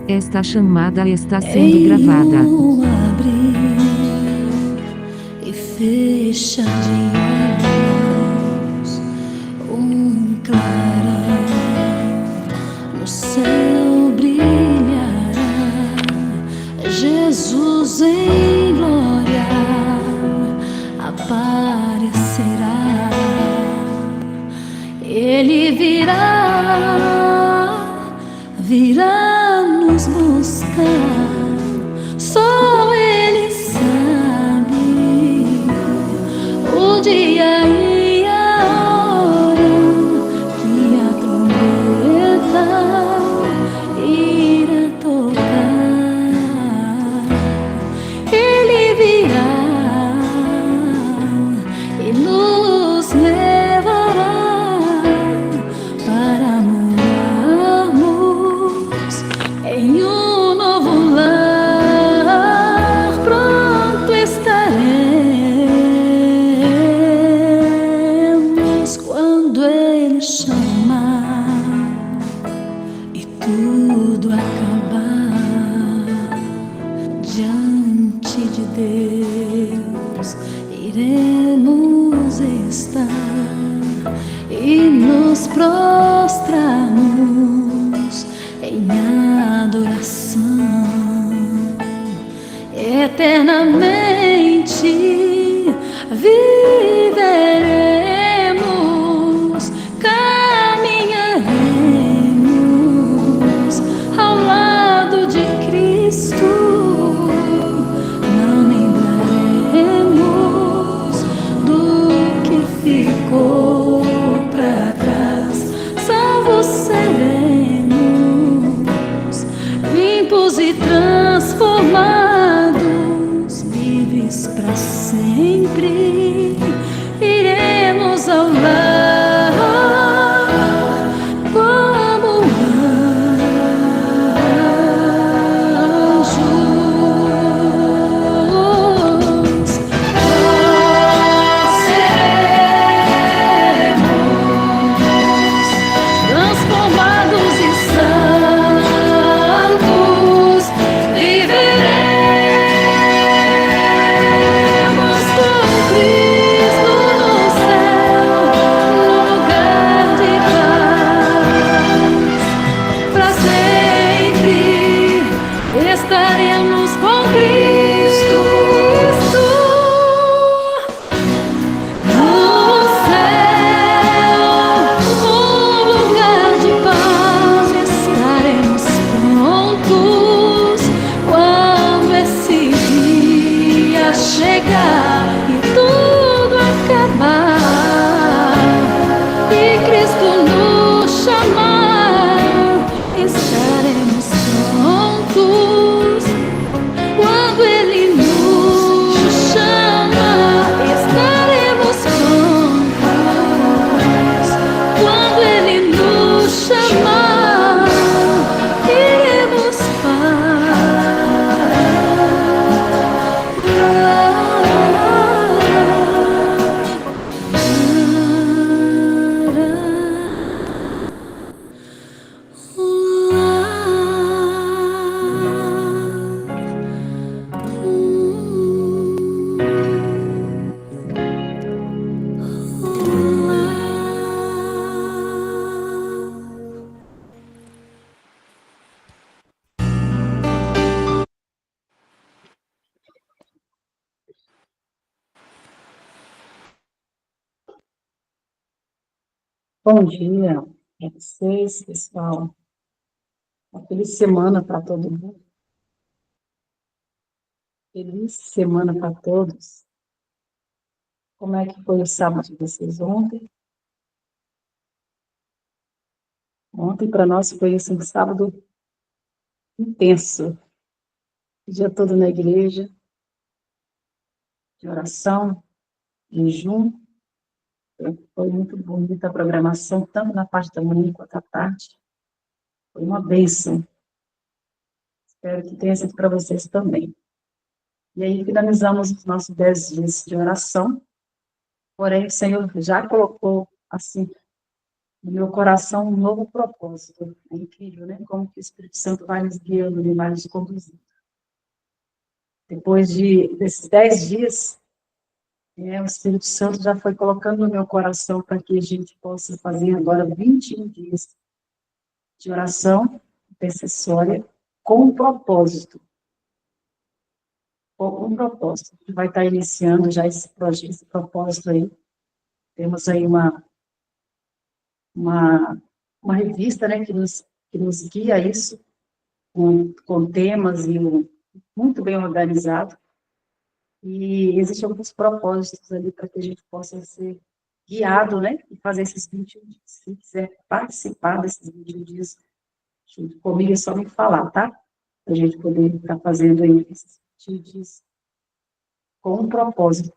Esta chamada está sendo em gravada. um abrir e fechar de olhos, um clarão no céu brilhará. Jesus em glória aparecerá. Ele virá nos buscar. Só Ele sabe o dia e a hora que a trombeta irá tocar. Ele virá e nos levará para morarmos em um novo lar. Pronto estaremos quando Ele chamar e tudo acabar. Diante de Deus iremos estar e nos prostrarmos em adoração. Eternamente viveremos, caminharemos ao lado de Cristo. Não lembraremos do que ficou pra trás. Salvos seremos, limpos e transformados, livres pra sempre. Iremos ao lar como anjos. Nós seremos transformados e santos, viveremos com Cristo no céu, no lugar de paz. Para sempre estaremos com Cristo no céu, um lugar de paz. Estaremos prontos quando esse dia chegar e tudo acabar e Cristo nos chamar. Estaremos prontos quando Ele nos chama. Estaremos prontos quando Ele nos chamar. Iremos Bom dia para vocês, pessoal. Uma feliz semana para todo mundo. Feliz semana para todos. Como é que foi o sábado de vocês ontem? Ontem para nós foi assim, um sábado intenso. O dia todo na igreja, de oração, jejum. Foi muito bonita a programação, tanto na parte da manhã quanto à tarde. Foi uma bênção. Espero que tenha sido para vocês também. E aí finalizamos os nossos 10 dias de oração. Porém, o Senhor já colocou, assim, no meu coração um novo propósito. É incrível, né? Como que o Espírito Santo vai nos guiando, ele vai nos conduzindo. Depois desses 10 dias, o Espírito Santo já foi colocando no meu coração para que a gente possa fazer agora 21 dias de oração intercessória com um propósito. Com um propósito. A gente vai estar iniciando já esse projeto, esse propósito aí. Temos aí uma revista, né, que nos guia isso, com temas e muito bem organizado. E existem alguns propósitos ali para que a gente possa ser guiado, né, e fazer esses 21 dias. Se quiser participar desses 21 dias junto comigo, é só me falar, tá? Para a gente poder estar fazendo aí esses 21 dias com um propósito.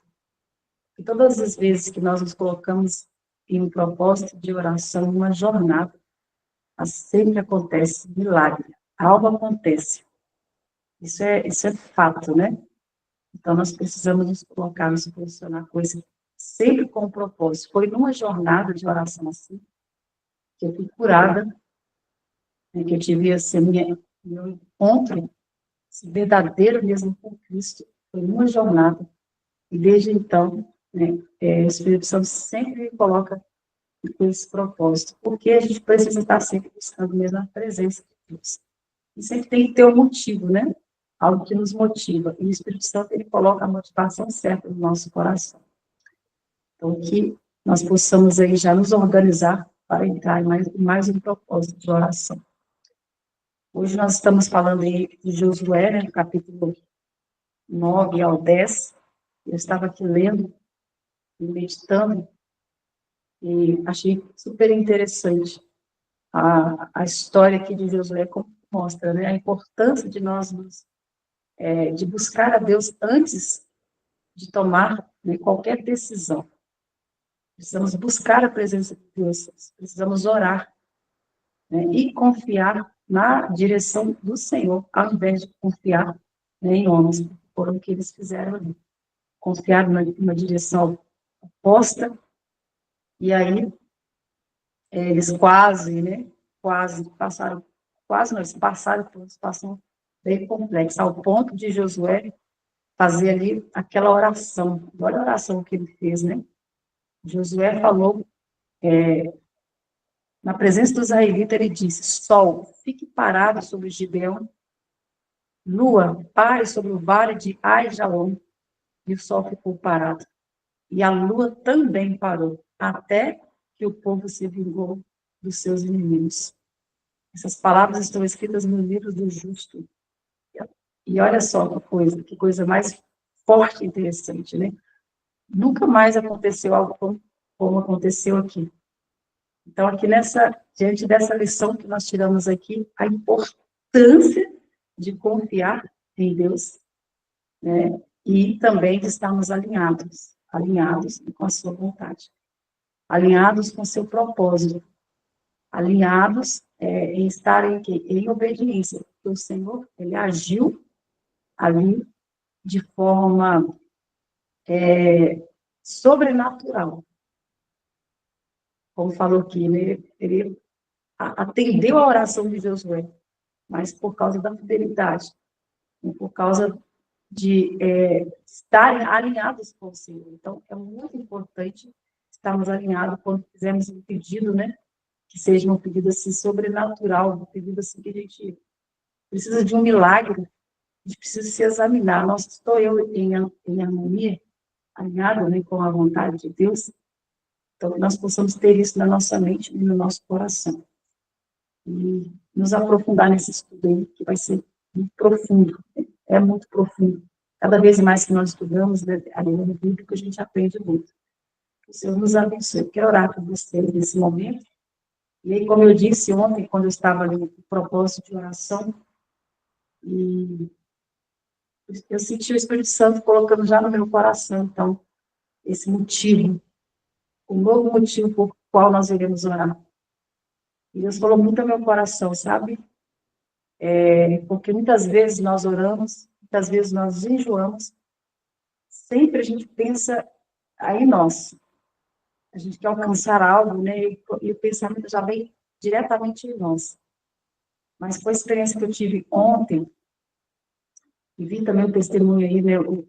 E todas as vezes que nós nos colocamos em um propósito de oração, uma jornada, sempre acontece milagre, algo acontece. Isso é fato, né? Então, nós precisamos nos colocar, nos posicionar com isso, sempre com um propósito. Foi numa jornada de oração assim, que eu fui curada, né, que eu tive assim, meu encontro esse verdadeiro mesmo com Cristo. Foi numa jornada. E desde então, né, o Espírito Santo sempre me coloca com esse propósito, porque a gente precisa estar sempre buscando mesmo a presença de Deus. E sempre tem que ter um motivo, né? Algo que nos motiva. E o Espírito Santo, ele coloca a motivação certa no nosso coração. Então, que nós possamos aí já nos organizar para entrar em mais um propósito de oração. Hoje nós estamos falando aí de Josué, né, no capítulo 9 ao 10. Eu estava aqui lendo e meditando e achei super interessante a história aqui de Josué, como mostra, né, a importância de nós de buscar a Deus antes de tomar, né, qualquer decisão. Precisamos buscar a presença de Deus, precisamos orar, né, e confiar na direção do Senhor, ao invés de confiar, né, em homens, por o que eles fizeram ali. Confiar numa direção oposta, e aí eles quase passaram por uma situação bem complexa, ao ponto de Josué fazer ali aquela oração. Olha a oração que ele fez, né? Josué falou, na presença dos israelitas, ele disse: Sol, fique parado sobre Gibeão, lua, pare sobre o vale de Ai-Jalon. E o sol ficou parado. E a lua também parou, até que o povo se vingou dos seus inimigos. Essas palavras estão escritas no livro do justo. E olha só que coisa mais forte e interessante, né? Nunca mais aconteceu algo como aconteceu aqui. Então, diante dessa lição que nós tiramos aqui, a importância de confiar em Deus, né? E também de estarmos alinhados com a sua vontade, alinhados com o seu propósito, alinhados em estar em obediência, porque o Senhor, ele agiu ali de forma sobrenatural. Como falou aqui, né? Ele atendeu a oração de Josué, mas por causa da fidelidade, por causa de estarem alinhados com o Senhor. Então, é muito importante estarmos alinhados quando fizermos um pedido, né? Que seja um pedido assim sobrenatural, um pedido assim que a gente precisa de um milagre, a gente precisa se examinar. Nossa, estou eu em harmonia, alinhado, né, com a vontade de Deus? Então, que nós possamos ter isso na nossa mente e no nosso coração. E nos aprofundar nesse estudo aí, que vai ser muito profundo. É muito profundo. Cada vez mais que nós estudamos, né, a língua bíblica, a gente aprende muito. O Senhor nos abençoe. Eu quero orar por vocês nesse momento. E aí, como eu disse ontem, quando eu estava ali no propósito de oração, e eu senti o Espírito Santo colocando já no meu coração, então, esse motivo, o novo motivo por qual nós iremos orar. E Deus falou muito ao meu coração, sabe? Porque muitas vezes nós oramos, muitas vezes nós enjoamos, sempre a gente pensa aí nós. a gente quer alcançar algo, né? E o pensamento já vem diretamente em nós. Mas com a experiência que eu tive ontem, e vi também o testemunho aí, né? O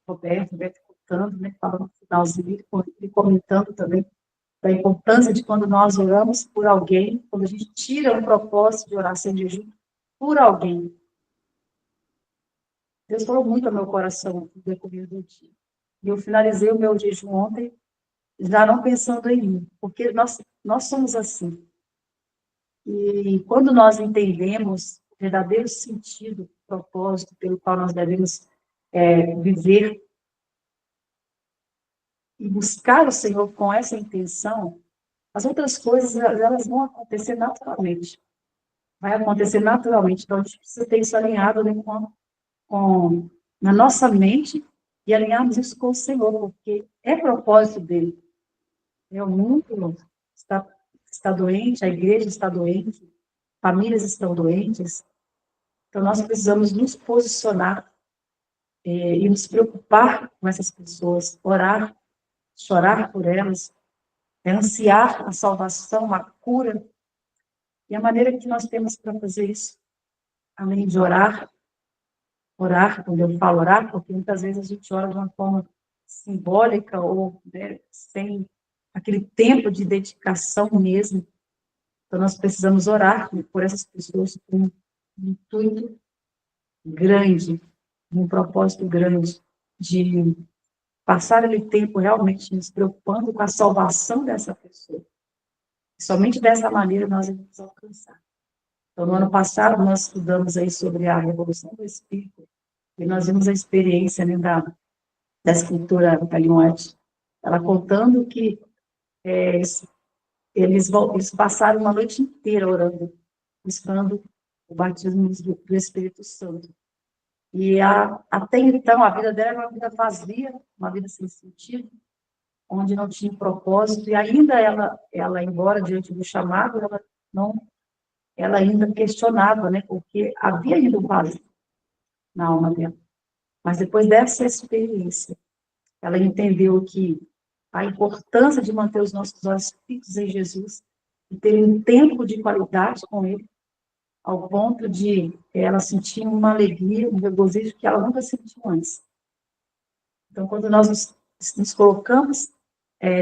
Roberto contando, né? Falando no finalzinho, e comentando também da importância de quando nós oramos por alguém, quando a gente tira o propósito de oração de jejum por alguém. Deus falou muito ao meu coração no decorrer do dia. E eu finalizei o meu jejum ontem, já não pensando em mim, porque nós somos assim. E quando nós entendemos o verdadeiro sentido, o propósito pelo qual nós devemos viver e buscar o Senhor com essa intenção, as outras coisas elas vão acontecer naturalmente. Vai acontecer naturalmente. Então, a gente precisa ter isso alinhado, né, na nossa mente e alinharmos isso com o Senhor, porque é propósito dele. O mundo está doente, a igreja está doente, famílias estão doentes. Então, nós precisamos nos posicionar e nos preocupar com essas pessoas, orar, chorar por elas, ansiar a salvação, a cura. E a maneira que nós temos para fazer isso, além de orar, quando eu falo orar, porque muitas vezes a gente ora de uma forma simbólica ou, né, sem aquele tempo de dedicação mesmo. Então, nós precisamos orar por essas pessoas com um intuito grande, um propósito grande de passar aquele tempo realmente nos preocupando com a salvação dessa pessoa. E somente dessa maneira nós vamos alcançar. Então, no ano passado, nós estudamos aí sobre a Revolução do Espírito, e nós vimos a experiência, né, da escritora Ellen White, ela contando que eles passaram uma noite inteira orando, buscando o batismo do Espírito Santo. E até então, a vida dela era uma vida vazia, uma vida sem sentido, onde não tinha propósito, e ainda ela embora diante do chamado, ela ainda questionava, né, porque havia ainda um vazio na alma dela. Mas depois dessa experiência, ela entendeu que a importância de manter os nossos olhos fixos em Jesus e ter um tempo de qualidade com Ele, ao ponto de ela sentir uma alegria, um regozijo que ela nunca sentiu antes. Então, quando nós nos colocamos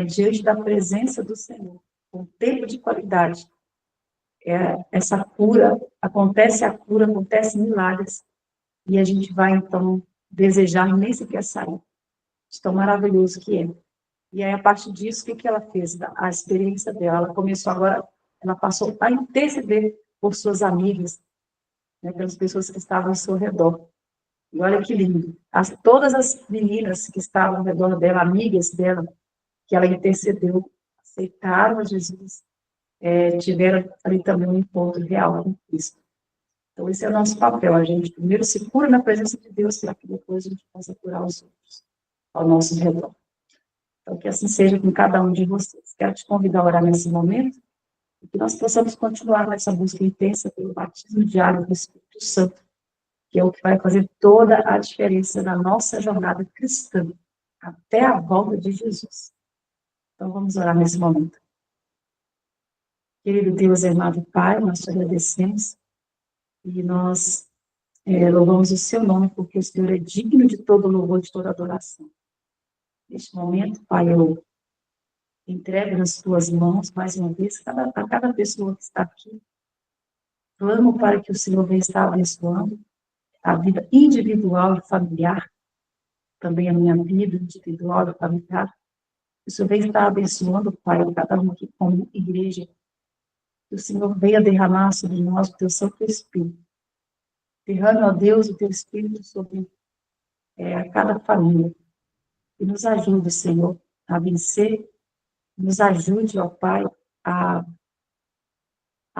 diante da presença do Senhor, com tempo de qualidade, essa cura, acontece milagres, e a gente vai, então, desejar nem sequer sair, de tão maravilhoso que é. E aí, a partir disso, o que ela fez? A experiência dela, ela começou agora, ela passou a interceder por suas amigas, né, pelas pessoas que estavam ao seu redor. E olha que lindo. Todas as meninas que estavam ao redor dela, amigas dela, que ela intercedeu, aceitaram a Jesus, tiveram ali também um encontro real com Cristo. Então, esse é o nosso papel. A gente primeiro se cura na presença de Deus, para que depois a gente possa curar os outros ao nosso redor. Então, que assim seja com cada um de vocês. Quero te convidar a orar nesse momento, e que nós possamos continuar nessa busca intensa pelo batismo diário do Espírito Santo, que é o que vai fazer toda a diferença na nossa jornada cristã, até a volta de Jesus. Então, vamos orar nesse momento. Querido Deus, amado Pai, nós te agradecemos e nós louvamos o seu nome, porque o Senhor é digno de todo louvor, de toda adoração. Neste momento, Pai, eu entrego nas tuas mãos, mais uma vez, a cada pessoa que está aqui. Clamo para que o Senhor venha estar abençoando a vida individual e familiar, também a minha vida individual e familiar. Que o Senhor venha estar abençoando, Pai, cada um aqui como igreja. Que o Senhor venha derramar sobre nós o teu Santo Espírito. Derrame, ó Deus, o teu Espírito sobre a cada família. E nos ajude, Senhor, a vencer. Nos ajude, ó Pai, a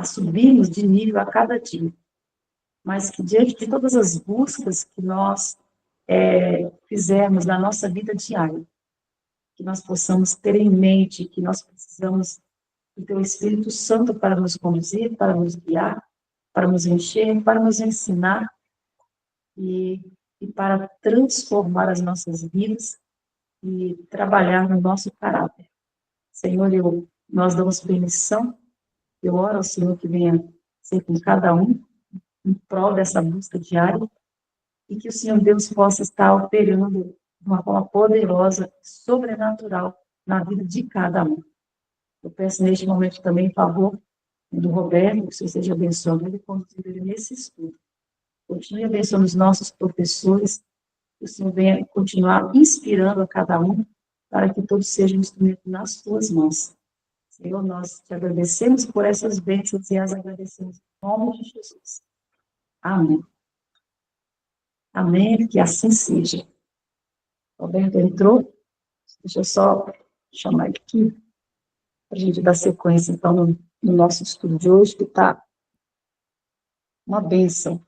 subirmos de nível a cada dia. Mas que diante de todas as buscas que nós fizermos na nossa vida diária, que nós possamos ter em mente que nós precisamos do teu Espírito Santo para nos conduzir, para nos guiar, para nos encher, para nos ensinar e para transformar as nossas vidas e trabalhar no nosso caráter. Senhor, nós damos permissão, eu oro ao Senhor que venha ser com cada um, em prol dessa busca diária, e que o Senhor Deus possa estar operando de uma forma poderosa, sobrenatural, na vida de cada um. Eu peço neste momento também em favor do Roberto, que o Senhor seja abençoando ele e conduzindo ele nesse estudo. Continue abençoando os nossos professores, que o Senhor venha continuar inspirando a cada um, para que todos sejam um instrumento nas tuas mãos. Senhor, nós te agradecemos por essas bênçãos e as agradecemos em nome de Jesus. Amém. Amém, que assim seja. Roberto entrou, deixa eu só chamar ele aqui, para a gente dar sequência, então, no nosso estudo de hoje, que está uma bênção.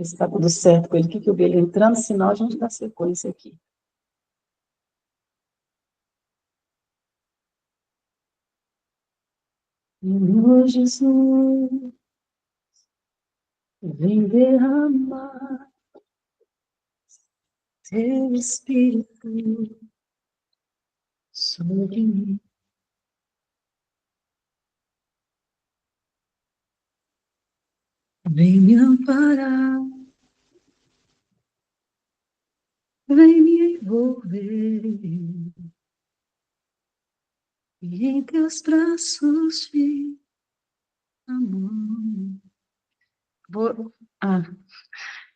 Está tudo certo com ele, que eu vi ele entrando, senão a gente dá sequência aqui. Senhor Jesus, vem derramar teu Espírito sobre mim. Vem me amparar, vem me envolver, e em teus braços de amor.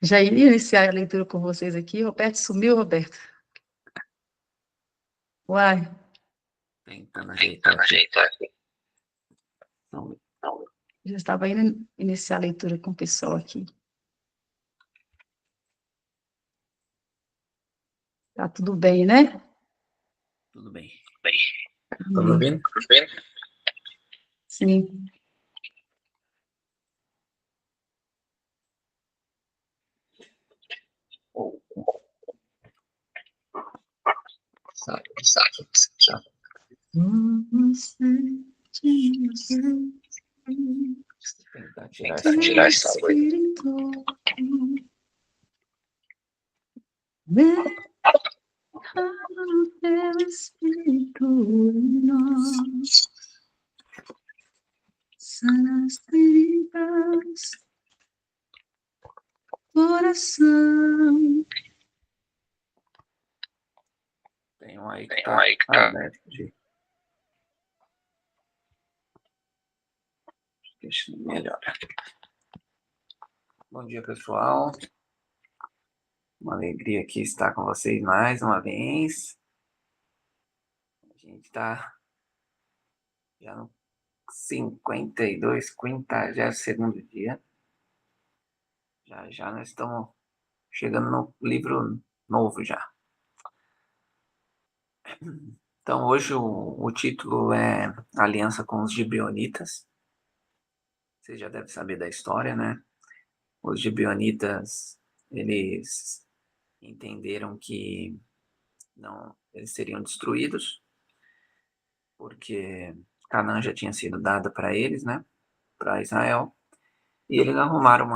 Já iria iniciar a leitura com vocês aqui. Roberto sumiu, Roberto. Uai. Tentando ajeitar aqui. Não, Já estava indo iniciar a leitura com o pessoal aqui. Tá tudo bem, né? tudo bem. Tá me Amém. ouvindo? Sim. Sabe. Tentar tirar essa água aí. Teu Espírito em nós, sana as feridas, coração. Tem um aí que tá aberto. Deixa eu melhor. Bom dia, pessoal. Uma alegria aqui estar com vocês mais uma vez. A gente está já no 52, 52º dia. Já nós estamos chegando no livro novo já. Então, hoje o título é Aliança com os Gibeonitas. Você já deve saber da história, né? Os gibeonitas, eles entenderam que não, eles seriam destruídos, porque Canaã já tinha sido dada para eles, né? Para Israel. E eles arrumaram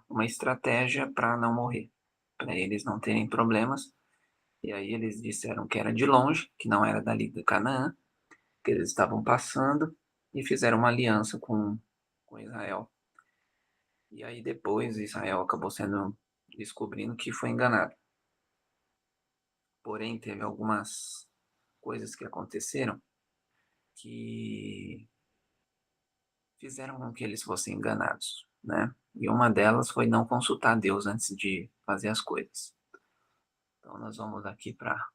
uma estratégia para não morrer, para eles não terem problemas. E aí eles disseram que era de longe, que não era dali de Canaã, que eles estavam passando, e fizeram uma aliança com Israel. E aí depois Israel acabou descobrindo que foi enganado. Porém, teve algumas coisas que aconteceram que fizeram com que eles fossem enganados, né? E uma delas foi não consultar Deus antes de fazer as coisas. Então nós vamos aqui para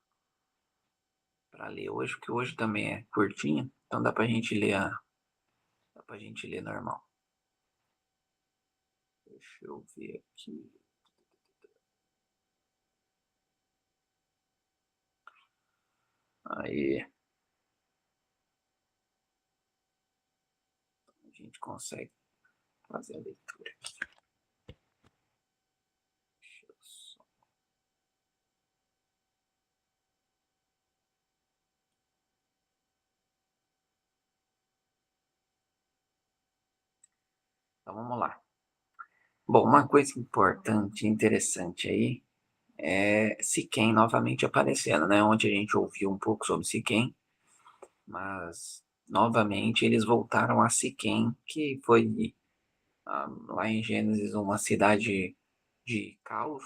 ler hoje, porque hoje também é curtinho, então dá para a gente ler normal. Deixa eu ver aqui. Aí. A gente consegue. fazer a leitura aqui. Deixa eu só... Então vamos lá. Bom, uma coisa importante e interessante aí é Siquém novamente aparecendo, né? Ontem a gente ouviu um pouco sobre Siquém, mas novamente eles voltaram a Siquém, que foi lá em Gênesis uma cidade de caos,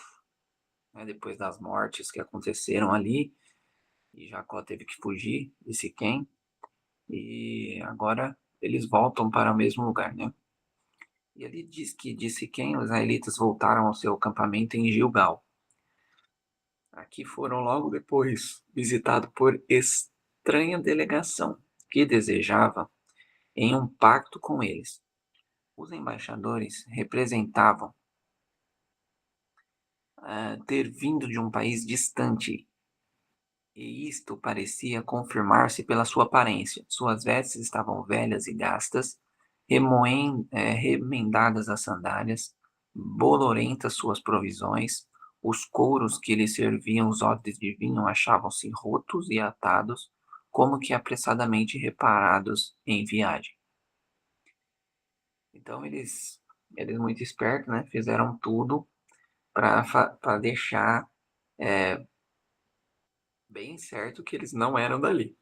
né? Depois das mortes que aconteceram ali, e Jacó teve que fugir de Siquém, e agora eles voltam para o mesmo lugar, né? E ali diz que de Siquém os israelitas voltaram ao seu acampamento em Gilgal. Aqui foram logo depois visitados por estranha delegação que desejava em um pacto com eles. Os embaixadores representavam ter vindo de um país distante, e isto parecia confirmar-se pela sua aparência. Suas vestes estavam velhas e gastas, remendadas as sandálias, bolorentas suas provisões, os couros que lhe serviam os odres de vinho achavam-se rotos e atados, como que apressadamente reparados em viagem. Então eles muito espertos, né, fizeram tudo para deixar bem certo que eles não eram dali.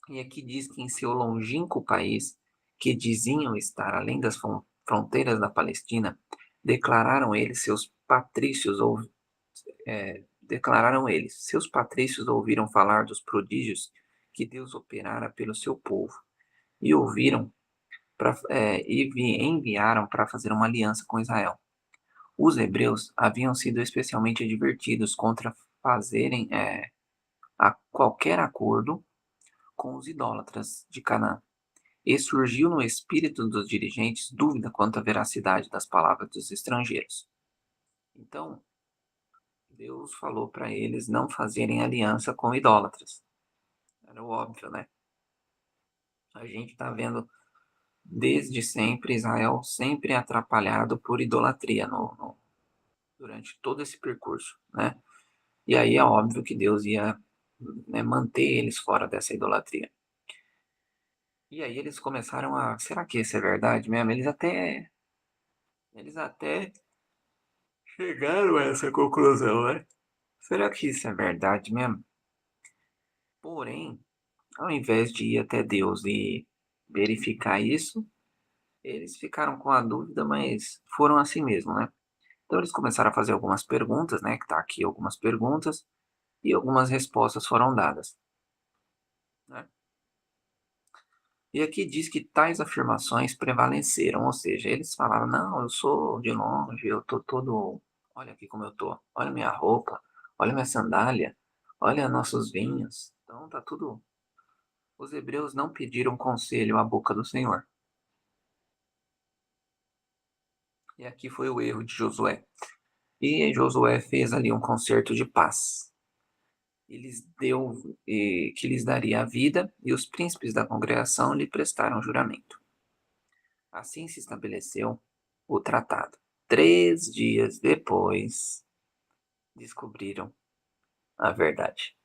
E aqui diz que em seu longínquo país, que diziam estar além das fronteiras da Palestina, seus patrícios ouviram falar dos prodígios que Deus operara pelo seu povo, e enviaram para fazer uma aliança com Israel. Os hebreus haviam sido especialmente advertidos contra fazerem qualquer acordo com os idólatras de Canaã. E surgiu no espírito dos dirigentes dúvida quanto à veracidade das palavras dos estrangeiros. Então, Deus falou para eles não fazerem aliança com idólatras. Era o óbvio, né? A gente está vendo desde sempre Israel sempre atrapalhado por idolatria durante todo esse percurso, né? E aí é óbvio que Deus ia, né, manter eles fora dessa idolatria. E aí eles começaram será que isso é verdade mesmo? Eles até chegaram a essa conclusão, né? Será que isso é verdade mesmo? Porém, ao invés de ir até Deus e verificar isso, eles ficaram com a dúvida, mas foram assim mesmo, né? Então eles começaram a fazer algumas perguntas, né? Que tá aqui algumas perguntas, e algumas respostas foram dadas, né? E aqui diz que tais afirmações prevaleceram, ou seja, eles falaram, não, eu sou de longe, eu tô todo, olha aqui como eu tô, olha minha roupa, olha minha sandália, olha nossos vinhos. Então tá tudo. Os hebreus não pediram conselho à boca do Senhor. E aqui foi o erro de Josué. E Josué fez ali um concerto de paz. Que lhes daria a vida, e os príncipes da congregação lhe prestaram juramento. Assim se estabeleceu o tratado. 3 dias depois, descobriram a verdade.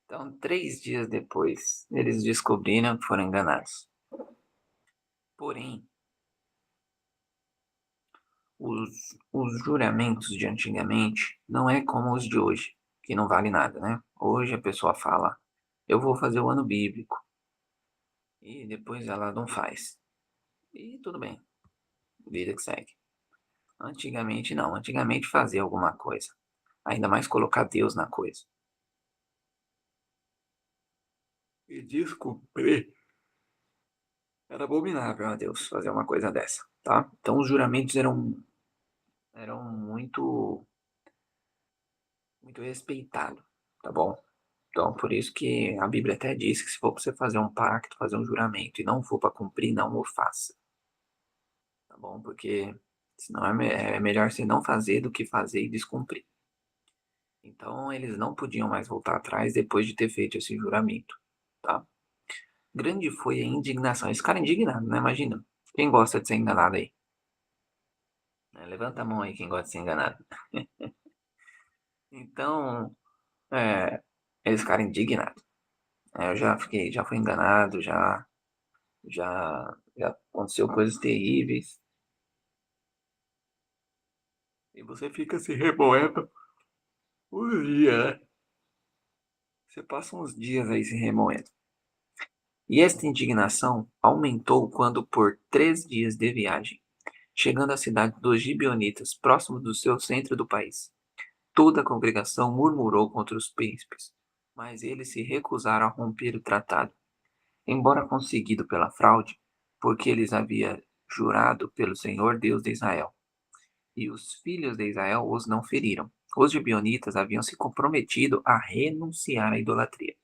Então, 3 dias depois, eles descobriram que foram enganados. Porém, os juramentos de antigamente não é como os de hoje, que não vale nada, né? Hoje a pessoa fala, eu vou fazer o ano bíblico, e depois ela não faz. E tudo bem, vida que segue. Antigamente não, antigamente fazia alguma coisa. Ainda mais colocar Deus na coisa. E descumprir era abominável a Deus fazer uma coisa dessa, tá? Então os juramentos eram muito respeitados, tá bom? Então por isso que a Bíblia até diz que se for para você fazer um pacto, fazer um juramento e não for para cumprir, não o faça, tá bom? Porque senão é melhor você não fazer do que fazer e descumprir. Então eles não podiam mais voltar atrás depois de ter feito esse juramento, tá? Grande foi a indignação. Esse cara é indignado, né? Imagina. Quem gosta de ser enganado aí? Levanta a mão aí quem gosta de ser enganado. Então, eles ficaram indignados. Eu já fui enganado, já aconteceu coisas terríveis. E você fica se remoendo uns dias, né? Você passa uns dias aí se remoendo. E esta indignação aumentou quando, por 3 dias de viagem, chegando à cidade dos Gibeonitas, próximo do seu centro do país, toda a congregação murmurou contra os príncipes, mas eles se recusaram a romper o tratado, embora conseguido pela fraude, porque eles havia jurado pelo Senhor Deus de Israel. E os filhos de Israel os não feriram. Os gibeonitas haviam se comprometido a renunciar à idolatria,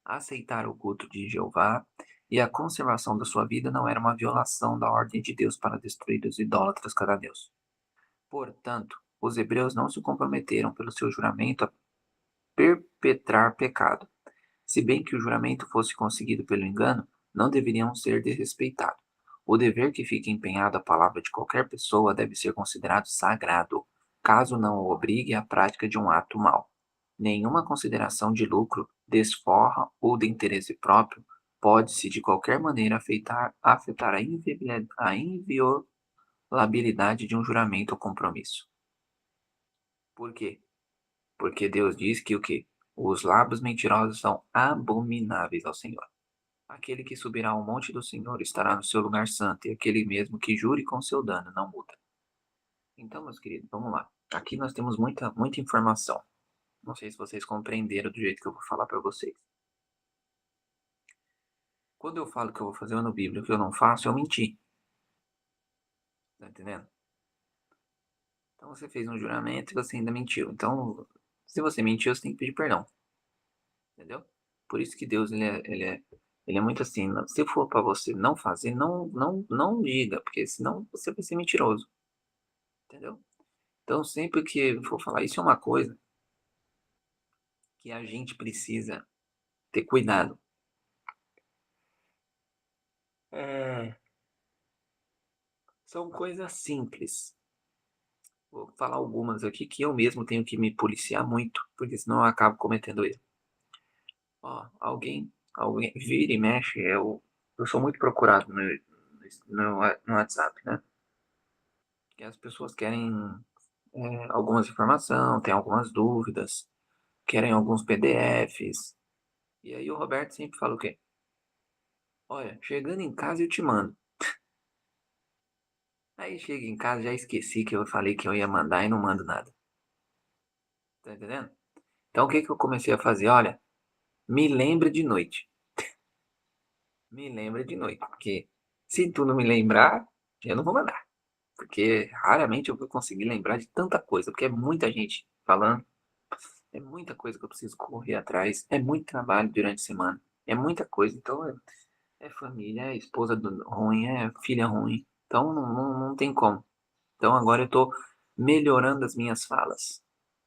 aceitar o culto de Jeová, e a conservação da sua vida não era uma violação da ordem de Deus para destruir os idólatras cananeus. Portanto, os hebreus não se comprometeram pelo seu juramento a perpetrar pecado. Se bem que o juramento fosse conseguido pelo engano, não deveriam ser desrespeitados. O dever que fica empenhado à palavra de qualquer pessoa deve ser considerado sagrado, caso não o obrigue à prática de um ato mau. Nenhuma consideração de lucro, desforra ou de interesse próprio pode-se de qualquer maneira afetar a inviolabilidade de um juramento ou compromisso. Por quê? Porque Deus diz que o quê? Os lábios mentirosos são abomináveis ao Senhor. Aquele que subirá ao monte do Senhor estará no seu lugar santo, e aquele mesmo que jure com seu dano não muda. Então, meus queridos, vamos lá. Aqui nós temos muita informação. Não sei se vocês compreenderam do jeito que eu vou falar para vocês. Quando eu falo que eu vou fazer ano bíblico e que eu não faço, eu menti. Tá entendendo? Então você fez um juramento e você ainda mentiu. Então, se você mentiu, você tem que pedir perdão. Entendeu? Por isso que Deus, ele é muito assim. Se for para você não fazer, não diga, porque senão você vai ser mentiroso. Entendeu? Então, sempre que for falar, isso é uma coisa que a gente precisa ter cuidado. São coisas simples. Vou falar algumas aqui que eu mesmo tenho que me policiar muito, porque senão eu acabo cometendo erro. Ó, alguém vira e mexe, eu sou muito procurado no WhatsApp, né? Que as pessoas querem algumas informações, têm algumas dúvidas, querem alguns PDFs. E aí o Roberto sempre fala o quê? Olha, chegando em casa eu te mando. Aí chega em casa, já esqueci que eu falei que eu ia mandar e não mando nada. Tá entendendo? Então o que que eu comecei a fazer? Olha, me lembra de noite. Me lembra de noite, porque se tu não me lembrar, eu não vou mandar. Porque raramente eu vou conseguir lembrar de tanta coisa, porque é muita gente falando, é muita coisa que eu preciso correr atrás, é muito trabalho durante a semana, é muita coisa. Então é família, é esposa ruim, é filha ruim. Então não tem como. Então agora eu tô melhorando as minhas falas.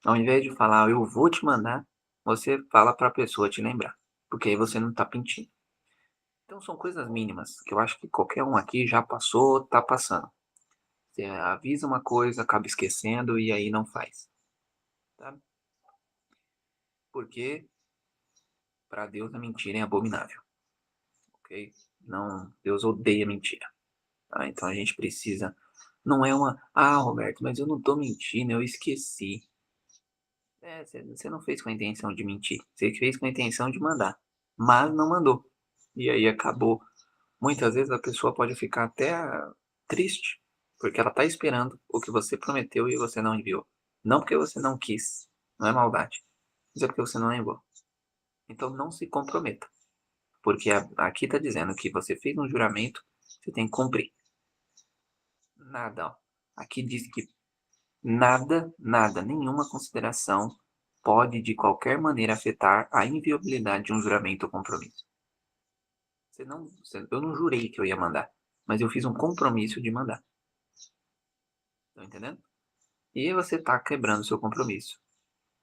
Ao invés de falar eu vou te mandar, você fala para a pessoa te lembrar, porque aí você não tá mentindo. Então são coisas mínimas que eu acho que qualquer um aqui já passou, tá passando. Você avisa uma coisa, acaba esquecendo e aí não faz. Tá? Porque para Deus a mentira é abominável. Ok? Não, Deus odeia mentira. Tá? Então a gente precisa. Não é uma. Ah, Roberto, mas eu não tô mentindo, eu esqueci. Você não fez com a intenção de mentir. Você fez com a intenção de mandar. Mas não mandou. E aí acabou. Muitas vezes a pessoa pode ficar até triste, porque ela está esperando o que você prometeu e você não enviou. Não porque você não quis, não é maldade, mas é porque você não enviou. Então não se comprometa, porque aqui está dizendo que você fez um juramento, você tem que cumprir. Nada, ó. Aqui diz que nada, nenhuma consideração pode de qualquer maneira afetar a inviolabilidade de um juramento ou compromisso. Eu não jurei que eu ia mandar, mas eu fiz um compromisso de mandar. Tá entendendo? E você tá quebrando seu compromisso.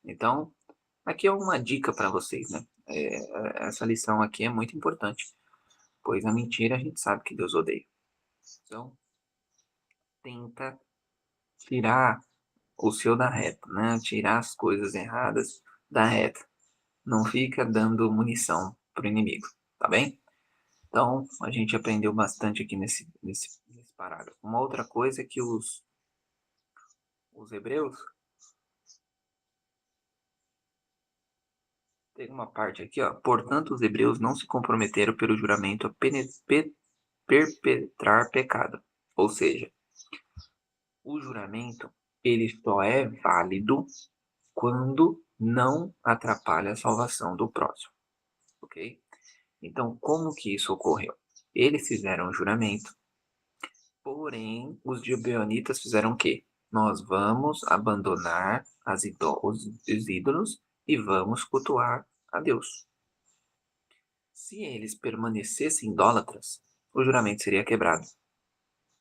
Então, aqui é uma dica para vocês, né? Essa lição aqui é muito importante, pois a mentira a gente sabe que Deus odeia. Então, tenta tirar o seu da reta, né? Tirar as coisas erradas da reta. Não fica dando munição pro inimigo, tá bem? Então, a gente aprendeu bastante aqui nesse parágrafo. Uma outra coisa é que os hebreus, tem uma parte aqui, ó. Portanto, os hebreus não se comprometeram pelo juramento a perpetrar pecado. Ou seja, o juramento, ele só é válido quando não atrapalha a salvação do próximo, ok? Então, como que isso ocorreu? Eles fizeram o juramento, porém, os gibeonitas fizeram o quê? Nós vamos abandonar os ídolos e vamos cultuar a Deus. Se eles permanecessem idólatras, o juramento seria quebrado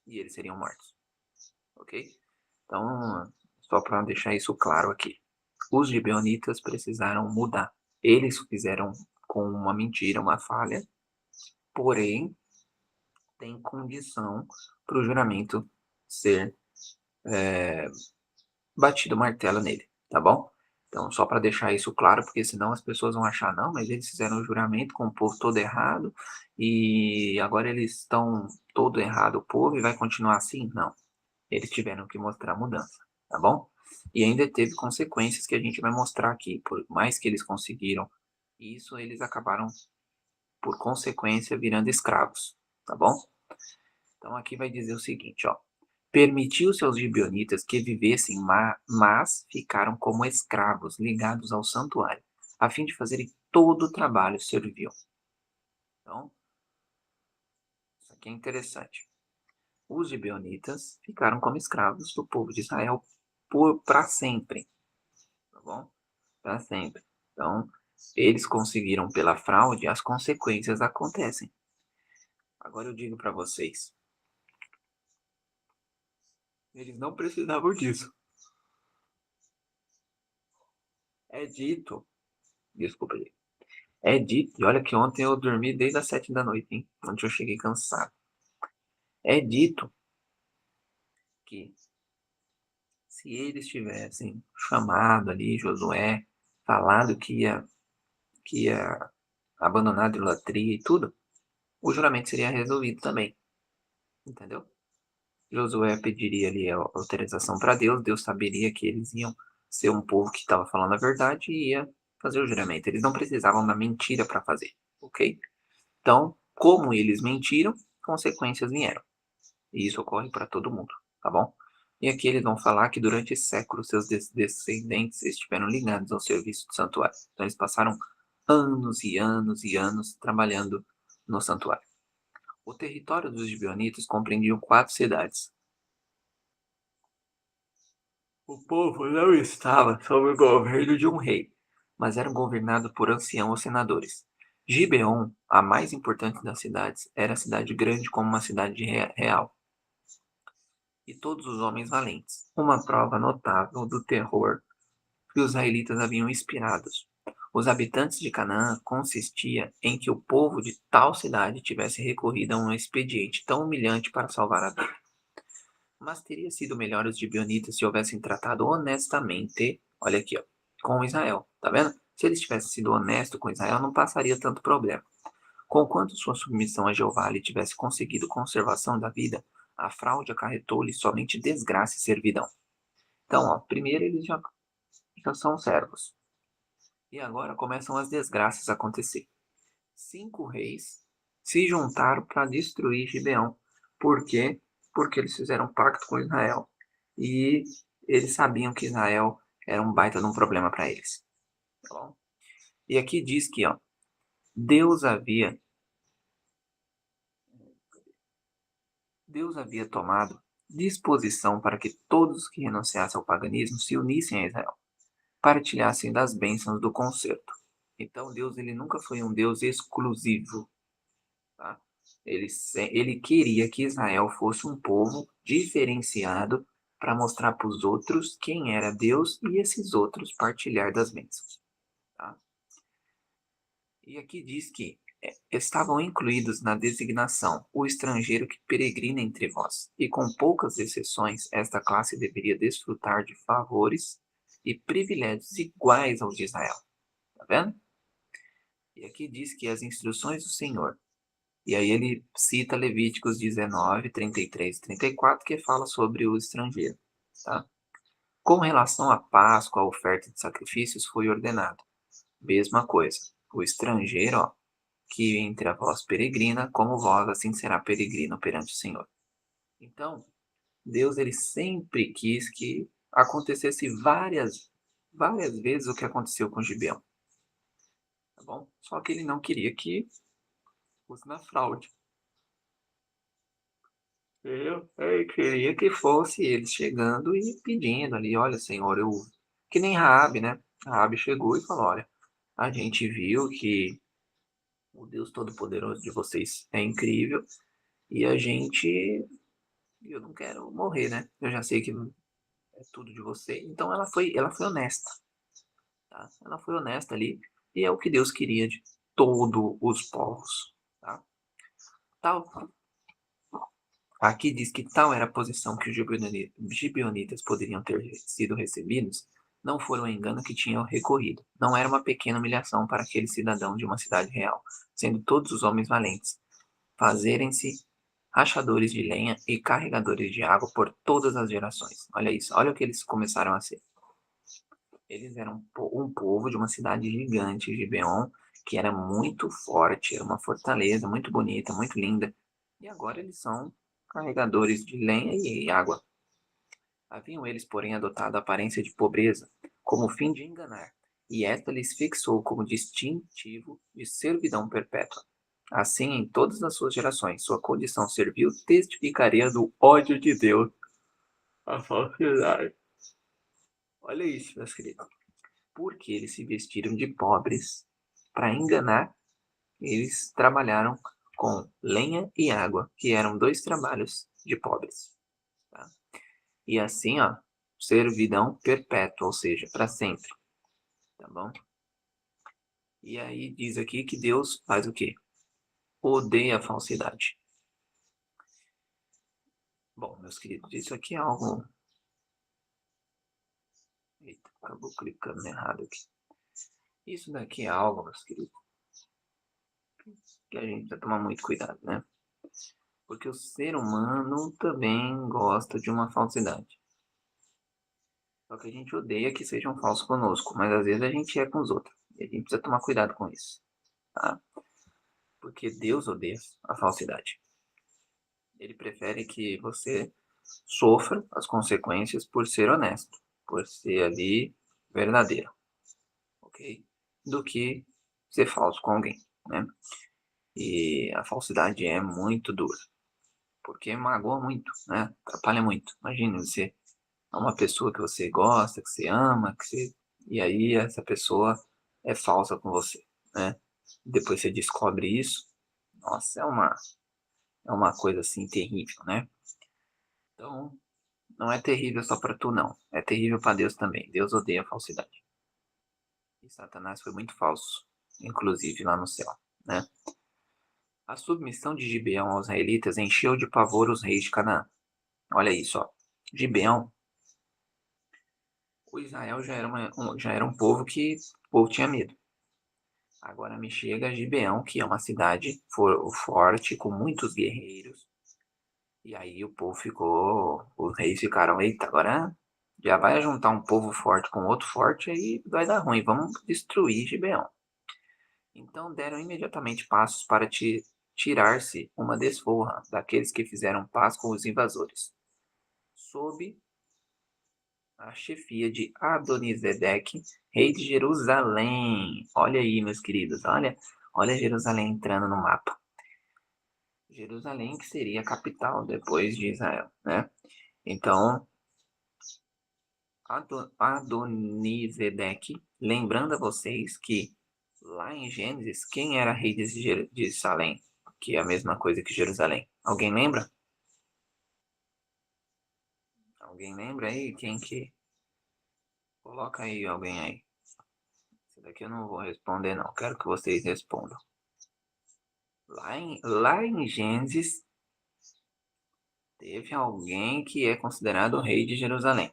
e eles seriam mortos, ok? Então, só para deixar isso claro aqui, os gibeonitas precisaram mudar. Eles fizeram com uma mentira, uma falha, porém, tem condição para o juramento ser batido o martelo nele, tá bom? Então, só para deixar isso claro, porque senão as pessoas vão achar, não, mas eles fizeram o juramento com o povo todo errado e agora eles estão todo errado o povo e vai continuar assim? Não. Eles tiveram que mostrar mudança, tá bom? E ainda teve consequências que a gente vai mostrar aqui. Por mais que eles conseguiram isso, eles acabaram, por consequência, virando escravos, tá bom? Então aqui vai dizer o seguinte, ó. Permitiu seus gibeonitas que vivessem, mas ficaram como escravos, ligados ao santuário, a fim de fazerem todo o trabalho servil. Então, isso aqui é interessante. Os gibeonitas ficaram como escravos do povo de Israel para sempre, tá bom? Para sempre. Então, eles conseguiram pela fraude, as consequências acontecem. Agora eu digo para vocês, eles não precisavam disso. É dito, desculpa, gente. É dito, e olha que ontem eu dormi desde as 7 da noite, hein? Ontem eu cheguei cansado. É dito que se eles tivessem chamado ali Josué, falado que ia abandonar a idolatria e tudo, o juramento seria resolvido também, entendeu? Josué pediria ali a autorização para Deus, Deus saberia que eles iam ser um povo que estava falando a verdade e ia fazer o juramento. Eles não precisavam da mentira para fazer, ok? Então, como eles mentiram, consequências vieram. E isso ocorre para todo mundo, tá bom? E aqui eles vão falar que durante séculos seus descendentes estiveram ligados ao serviço do santuário. Então eles passaram anos e anos e anos trabalhando no santuário. O território dos gibeonitas compreendia 4 cidades. O povo não estava sob o governo de um rei, mas eram governados por anciãos ou senadores. Gibeon, a mais importante das cidades, era a cidade grande como uma cidade real. E todos os homens valentes. Uma prova notável do terror que os israelitas haviam inspirado. Os habitantes de Canaã consistia em que o povo de tal cidade tivesse recorrido a um expediente tão humilhante para salvar a vida. Mas teria sido melhor os gibeonitas se houvessem tratado honestamente, olha aqui, ó, com Israel, tá vendo? Se eles tivessem sido honestos com Israel, não passaria tanto problema. Conquanto sua submissão a Jeová lhe tivesse conseguido conservação da vida, a fraude acarretou-lhe somente desgraça e servidão. Então, ó, primeiro eles já são servos. E agora começam as desgraças a acontecer. 5 reis se juntaram para destruir Gibeão. Por quê? Porque eles fizeram um pacto com Israel. E eles sabiam que Israel era um baita de um problema para eles. Tá bom? E aqui diz que, ó, Deus havia tomado disposição para que todos que renunciassem ao paganismo se unissem a Israel, partilhassem das bênçãos do concerto. Então Deus ele nunca foi um Deus exclusivo, tá? Ele queria que Israel fosse um povo diferenciado para mostrar para os outros quem era Deus e esses outros partilhar das bênçãos, tá? E aqui diz que estavam incluídos na designação o estrangeiro que peregrina entre vós, e com poucas exceções, esta classe deveria desfrutar de favores e privilégios iguais aos de Israel. Tá vendo? E aqui diz que as instruções do Senhor, e aí ele cita Levíticos 19, 33 e 34, que fala sobre o estrangeiro. Tá? Com relação à Páscoa, a oferta de sacrifícios foi ordenado. Mesma coisa. O estrangeiro, ó, que entre a vós peregrina, como vós, assim será peregrino perante o Senhor. Então, Deus ele sempre quis que acontecesse várias vezes o que aconteceu com Gibeão. Tá bom? Só que ele não queria que fosse na fraude. Eu queria que fosse eles chegando e pedindo ali, olha, Senhor, eu... Que nem Raabe, né? Raabe chegou e falou, olha, a gente viu que o Deus Todo-Poderoso de vocês é incrível e eu não quero morrer, né? Eu já sei que é tudo de você. Então ela foi honesta, tá? Ela foi honesta ali e é o que Deus queria de todos os povos, tá? Tal, aqui diz que tal era a posição que os gibeonitas poderiam ter sido recebidos, não foi um engano que tinham recorrido. Não era uma pequena humilhação para aquele cidadão de uma cidade real, sendo todos os homens valentes, fazerem-se rachadores de lenha e carregadores de água por todas as gerações. Olha isso, olha o que eles começaram a ser. Eles eram um povo de uma cidade gigante, Gibeon, que era muito forte, era uma fortaleza muito bonita, muito linda. E agora eles são carregadores de lenha e água. Haviam eles, porém, adotado a aparência de pobreza, como fim de enganar, e esta lhes fixou como distintivo de servidão perpétua. Assim, em todas as suas gerações, sua condição servil testificaria do ódio de Deus à falsidade. Olha isso, meus queridos. Porque eles se vestiram de pobres para enganar, eles trabalharam com lenha e água, que eram dois trabalhos de pobres. Tá? E assim, ó, servidão perpétua, ou seja, para sempre. Tá bom? E aí diz aqui que Deus faz o quê? Odeia a falsidade. Bom, meus queridos, isso aqui é algo... Eita, acabou clicando errado aqui. Isso daqui é algo, meus queridos, que a gente precisa tomar muito cuidado, né? Porque o ser humano também gosta de uma falsidade. Só que a gente odeia que sejam falsos conosco, mas às vezes a gente é com os outros. E a gente precisa tomar cuidado com isso, tá? Porque Deus odeia a falsidade. Ele prefere que você sofra as consequências por ser honesto, por ser ali verdadeiro, ok? Do que ser falso com alguém, né? E a falsidade é muito dura, porque magoa muito, né? Atrapalha muito. Imagina você é uma pessoa que você gosta, que você ama, e aí essa pessoa é falsa com você, né? Depois você descobre isso, nossa, é uma coisa assim terrível, né? Então, não é terrível só para tu, não. É terrível para Deus também. Deus odeia a falsidade. E Satanás foi muito falso, inclusive lá no céu, né? A submissão de Gibeão aos israelitas encheu de pavor os reis de Canaã. Olha isso, ó. Gibeão, o Israel já era um povo que o povo tinha medo. Agora me chega Gibeão, que é uma cidade forte, com muitos guerreiros. E aí o povo ficou, os reis ficaram, eita, agora já vai juntar um povo forte com outro forte, aí vai dar ruim, vamos destruir Gibeão. Então deram imediatamente passos para tirar-se uma desforra daqueles que fizeram paz com os invasores, sob a chefia de Adonisedeque, rei de Jerusalém. Olha aí, meus queridos, olha Jerusalém entrando no mapa. Jerusalém que seria a capital depois de Israel, né? Então, Adonisedeque, lembrando a vocês que lá em Gênesis, quem era rei de Salém? Que é a mesma coisa que Jerusalém. Alguém lembra? Alguém lembra aí? Quem que... Coloca aí alguém aí. Isso daqui eu não vou responder, não. Quero que vocês respondam. Lá em Gênesis, teve alguém que é considerado o rei de Jerusalém.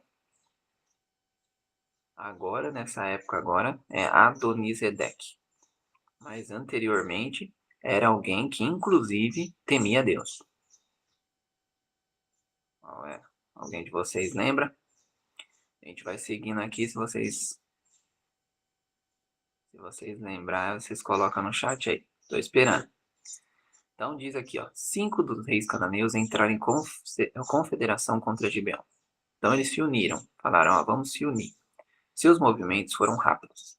Agora, nessa época agora, é Adonisedeque. Mas anteriormente, era alguém que inclusive temia Deus. Qual é? Alguém de vocês lembra? A gente vai seguindo aqui, se vocês lembrarem, vocês colocam no chat aí. Tô esperando. Então diz aqui, ó, 5 dos reis cananeus entraram em confederação contra Gibeão. Então eles se uniram, falaram, ó, vamos se unir. Seus movimentos foram rápidos.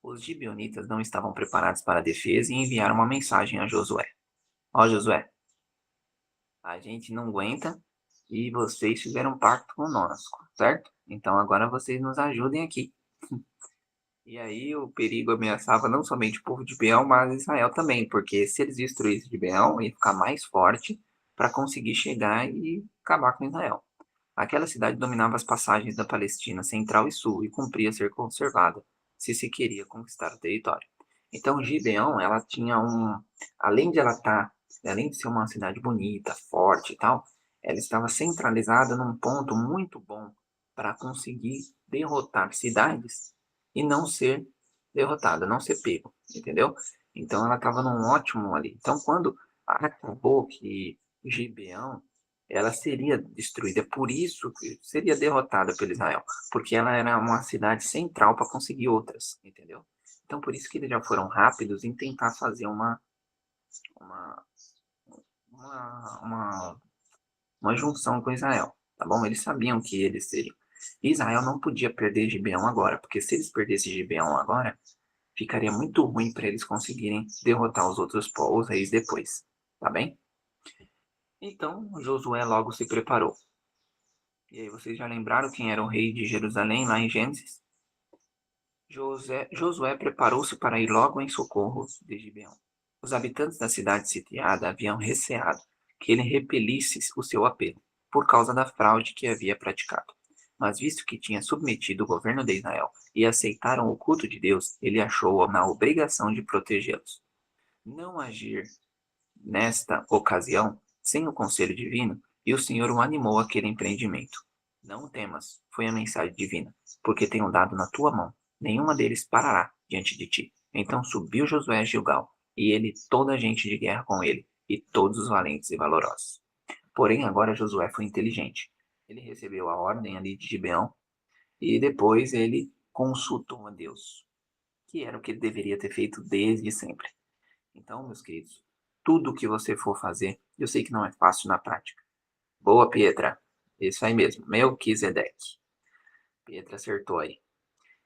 Os gibeonitas não estavam preparados para a defesa e enviaram uma mensagem a Josué. Ó, Josué, a gente não aguenta e vocês fizeram um pacto conosco, certo? Então agora vocês nos ajudem aqui. E aí o perigo ameaçava não somente o povo de Gibeão, mas Israel também, porque se eles destruíssem Gibeão, ia ficar mais forte para conseguir chegar e acabar com Israel. Aquela cidade dominava as passagens da Palestina central e sul e cumpria ser conservada, se queria conquistar o território. Então Gibeão, ela tinha além de ela além de ser uma cidade bonita, forte e tal, ela estava centralizada num ponto muito bom para conseguir derrotar cidades e não ser derrotada, não ser pego, entendeu? Então ela estava num ótimo ali. Então quando acabou que Gibeão, ela seria destruída, por isso que seria derrotada pelo Israel, porque ela era uma cidade central para conseguir outras, entendeu? Então por isso que eles já foram rápidos em tentar fazer uma, uma, uma junção com Israel, tá bom? Eles sabiam que eles seriam. Israel não podia perder Gibeão agora, porque se eles perdessem Gibeão agora, ficaria muito ruim para eles conseguirem derrotar os outros povos reis depois, tá bem? Então Josué logo se preparou. E aí vocês já lembraram quem era o rei de Jerusalém lá em Gênesis? Josué preparou-se para ir logo em socorro de Gibeão. Os habitantes da cidade sitiada haviam receado que ele repelisse o seu apelo, por causa da fraude que havia praticado. Mas visto que tinha submetido o governo de Israel e aceitaram o culto de Deus, ele achou na obrigação de protegê-los. Não agir nesta ocasião sem o conselho divino, e o Senhor o animou àquele empreendimento. Não temas, foi a mensagem divina, porque tenho dado na tua mão. Nenhuma deles parará diante de ti. Então subiu Josué a Gilgal, e ele toda a gente de guerra com ele, e todos os valentes e valorosos. Porém agora Josué foi inteligente. Ele recebeu a ordem ali de Gibeão, e depois ele consultou a Deus, que era o que ele deveria ter feito desde sempre. Então, meus queridos, tudo que você for fazer, eu sei que não é fácil na prática. Boa, Pietra. Isso aí mesmo, Melquisedeque. Pietra acertou aí.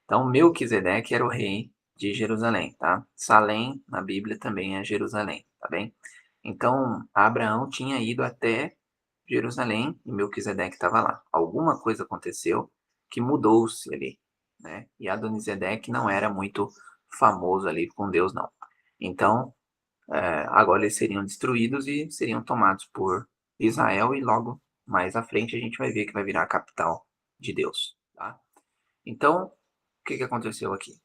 Então, Melquisedeque era o rei de Jerusalém, tá? Salém, na Bíblia, também é Jerusalém, tá bem? Então, Abraão tinha ido até Jerusalém e Melquisedeque estava lá. Alguma coisa aconteceu que mudou-se ali, né? E Adonisedeque não era muito famoso ali com Deus, não. Então, agora eles seriam destruídos e seriam tomados por Israel e logo mais à frente a gente vai ver que vai virar a capital de Deus, tá? Então, o que aconteceu aqui?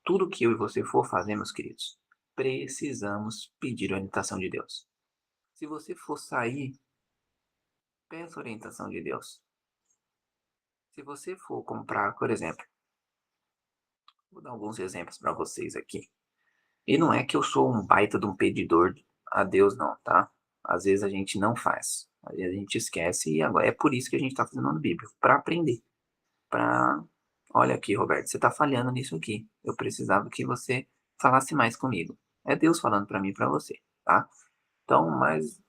Tudo que eu e você for fazer, meus queridos, precisamos pedir a orientação de Deus. Se você for sair, peça a orientação de Deus. Se você for comprar, por exemplo, vou dar alguns exemplos para vocês aqui. E não é que eu sou um baita de um pedidor a Deus, não, tá? Às vezes a gente não faz. Às vezes a gente esquece e agora é por isso que a gente está fazendo no Bíblia, para aprender. Olha aqui, Roberto, você está falhando nisso aqui. Eu precisava que você falasse mais comigo. É Deus falando para mim e para você, tá? Então, mas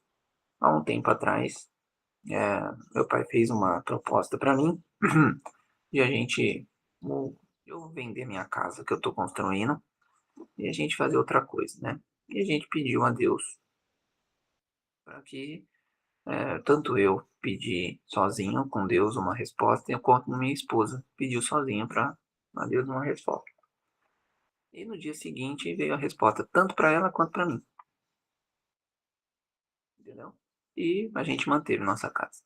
há um tempo atrás, meu pai fez uma proposta para mim e eu vender minha casa que eu estou construindo e a gente fazer outra coisa, né? E a gente pediu a Deus para que tanto eu pedi sozinho com Deus uma resposta, quanto minha esposa pediu sozinha para Deus uma resposta. E no dia seguinte veio a resposta, tanto para ela quanto para mim. Entendeu? E a gente manteve nossa casa.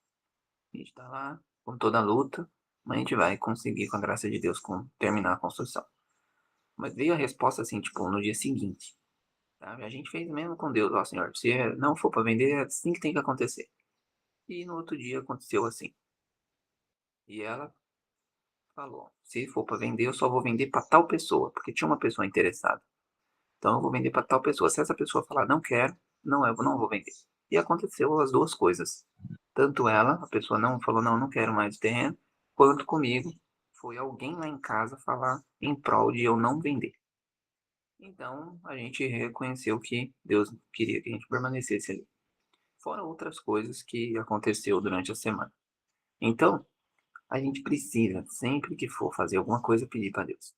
A gente está lá com toda a luta, mas a gente vai conseguir, com a graça de Deus, terminar a construção. Mas veio a resposta assim, tipo, no dia seguinte. sabe? A gente fez mesmo com Deus, ó Senhor, se não for para vender, é assim que tem que acontecer. E no outro dia aconteceu assim. E ela falou, se for para vender, eu só vou vender para tal pessoa, porque tinha uma pessoa interessada. Então eu vou vender para tal pessoa. Se essa pessoa falar não quero, não, eu não vou vender. E aconteceu as duas coisas. Tanto ela, a pessoa não falou não quero mais o terreno, quanto comigo, foi alguém lá em casa falar em prol de eu não vender. Então a gente reconheceu que Deus queria que a gente permanecesse ali. Fora outras coisas que aconteceu durante a semana. Então, a gente precisa, sempre que for fazer alguma coisa, pedir para Deus.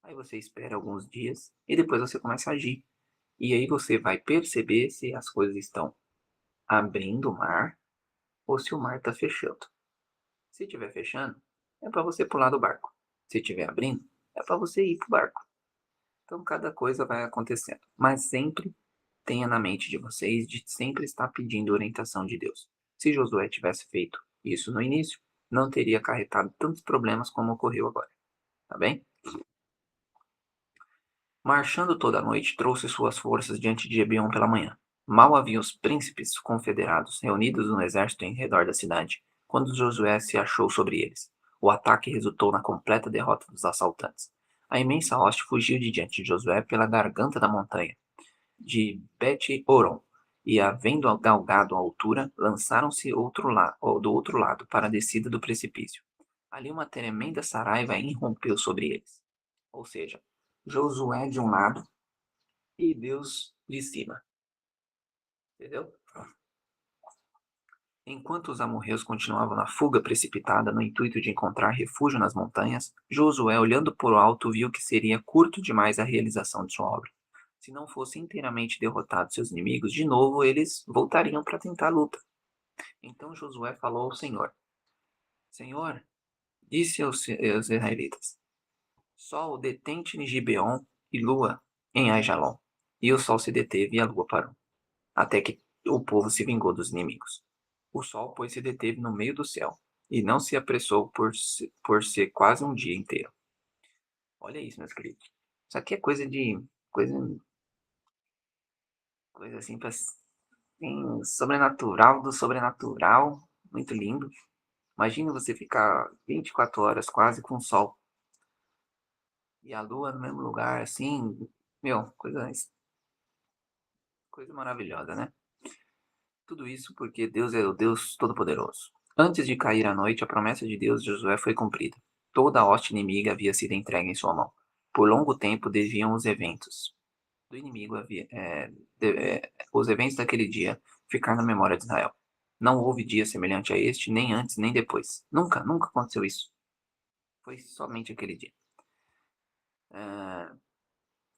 Aí você espera alguns dias e depois você começa a agir. E aí você vai perceber se as coisas estão abrindo o mar ou se o mar está fechando. Se estiver fechando, é para você pular do barco. Se estiver abrindo, é para você ir para o barco. Então cada coisa vai acontecendo. Mas sempre tenha na mente de vocês de sempre estar pedindo orientação de Deus. Se Josué tivesse feito isso no início, não teria acarretado tantos problemas como ocorreu agora. Tá bem? Marchando toda a noite, trouxe suas forças diante de Gibeon pela manhã. Mal haviam os príncipes confederados reunidos no exército em redor da cidade, quando Josué se achou sobre eles. O ataque resultou na completa derrota dos assaltantes. A imensa hoste fugiu de diante de Josué pela garganta da montanha de Bet-Horon, e, havendo galgado a altura, lançaram-se do outro lado para a descida do precipício. Ali uma tremenda saraiva irrompeu sobre eles. Ou seja, Josué de um lado e Deus de cima. Entendeu? Enquanto os amorreus continuavam na fuga precipitada no intuito de encontrar refúgio nas montanhas, Josué, olhando por alto, viu que seria curto demais a realização de sua obra. Se não fossem inteiramente derrotados seus inimigos, de novo eles voltariam para tentar a luta. Então Josué falou ao Senhor: Senhor, disse aos israelitas: Sol, detente em Gibeon e lua em Aijalon. E o sol se deteve e a lua parou, até que o povo se vingou dos inimigos. O sol, pois, se deteve no meio do céu, e não se apressou por ser quase um dia inteiro. Olha isso, meus queridos. Isso aqui é coisa de. Coisa assim, sobrenatural do sobrenatural. Muito lindo. Imagina você ficar 24 horas quase com o sol. E a lua no mesmo lugar, assim. Meu, coisa maravilhosa, né? Tudo isso porque Deus é o Deus Todo-Poderoso. Antes de cair a noite, a promessa de Deus de Josué foi cumprida. Toda a hoste inimiga havia sido entregue em sua mão. Por longo tempo deviam os eventos do inimigo os eventos daquele dia ficar na memória de Israel. Não houve dia semelhante a este, nem antes nem depois. Nunca, nunca aconteceu isso. Foi somente aquele dia.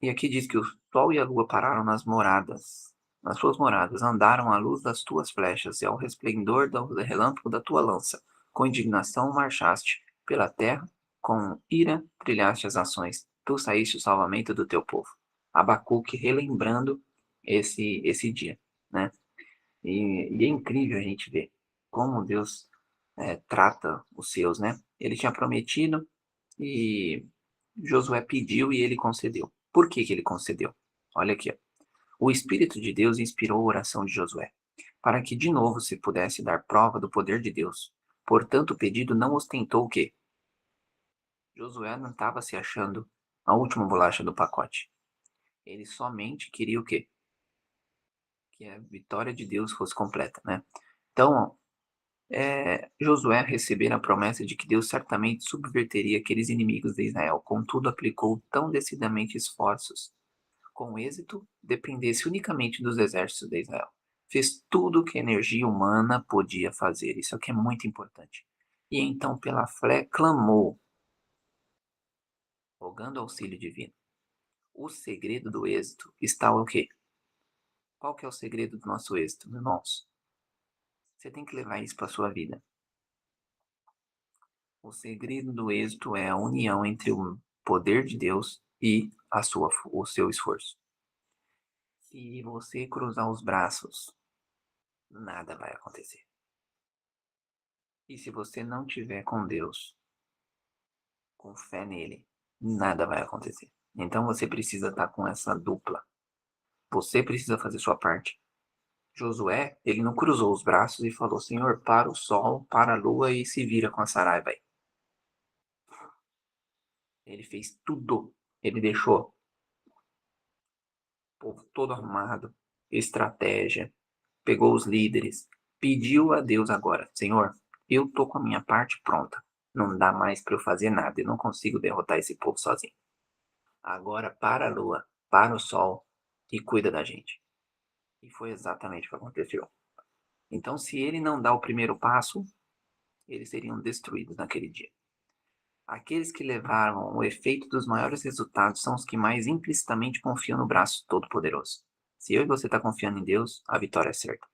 E aqui diz que o sol e a lua pararam nas suas moradas, andaram à luz das tuas flechas e ao resplendor do relâmpago da tua lança. Com indignação marchaste pela terra, com ira trilhaste as ações. Tu saíste o salvamento do teu povo. Abacuque relembrando esse dia, né? E é incrível a gente ver como Deus trata os seus, né? Ele tinha prometido e Josué pediu e ele concedeu. Por que que ele concedeu? Olha aqui, ó. O Espírito de Deus inspirou a oração de Josué, para que de novo se pudesse dar prova do poder de Deus. Portanto, o pedido não ostentou o quê? Josué não estava se achando a última bolacha do pacote. Ele somente queria o quê? Que a vitória de Deus fosse completa, né? Então, Josué recebera a promessa de que Deus certamente subverteria aqueles inimigos de Israel, contudo aplicou tão decididamente esforços com êxito, dependesse unicamente dos exércitos de Israel. Fez tudo o que a energia humana podia fazer. Isso aqui é muito importante. E então, pela fé, clamou, rogando auxílio divino. O segredo do êxito está o quê? Qual que é o segredo do nosso êxito, irmãos? Você tem que levar isso para a sua vida. O segredo do êxito é a união entre o poder de Deus e o seu esforço. Se você cruzar os braços, nada vai acontecer. E se você não tiver com Deus, com fé nele, nada vai acontecer. Então você precisa estar com essa dupla. Você precisa fazer sua parte. Josué, ele não cruzou os braços e falou, Senhor, para o sol, para a lua e se vira com a Saraiva aí. Ele fez tudo. Ele deixou o povo todo arrumado, estratégia, pegou os líderes, pediu a Deus agora, Senhor, eu tô com a minha parte pronta. Não dá mais para eu fazer nada, eu não consigo derrotar esse povo sozinho. Agora para a lua, para o sol e cuida da gente. E foi exatamente o que aconteceu. Então, se ele não dá o primeiro passo, eles seriam destruídos naquele dia. Aqueles que levaram o efeito dos maiores resultados são os que mais implicitamente confiam no braço todo-poderoso. Se eu e você está confiando em Deus, a vitória é certa.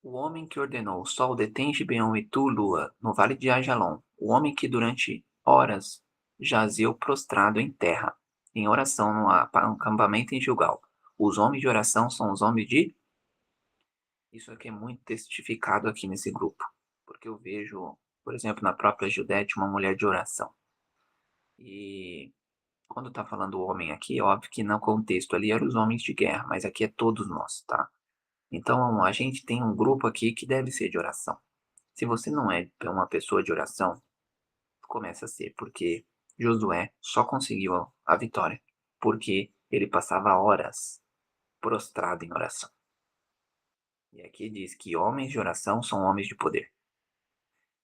O homem que ordenou o sol detém Gibeon e tu, lua, no vale de Ajalon, o homem que durante horas jazeu prostrado em terra, em oração no acampamento em Gilgal. Os homens de oração são os homens de... Isso aqui é muito testificado aqui nesse grupo, porque eu vejo, por exemplo, na própria Judete, uma mulher de oração. E quando tá falando homem aqui, é óbvio que no contexto ali eram os homens de guerra, mas aqui é todos nós, tá? Então a gente tem um grupo aqui que deve ser de oração. Se você não é uma pessoa de oração, começa a ser, porque Josué só conseguiu a vitória porque ele passava horas prostrado em oração. E aqui diz que homens de oração são homens de poder.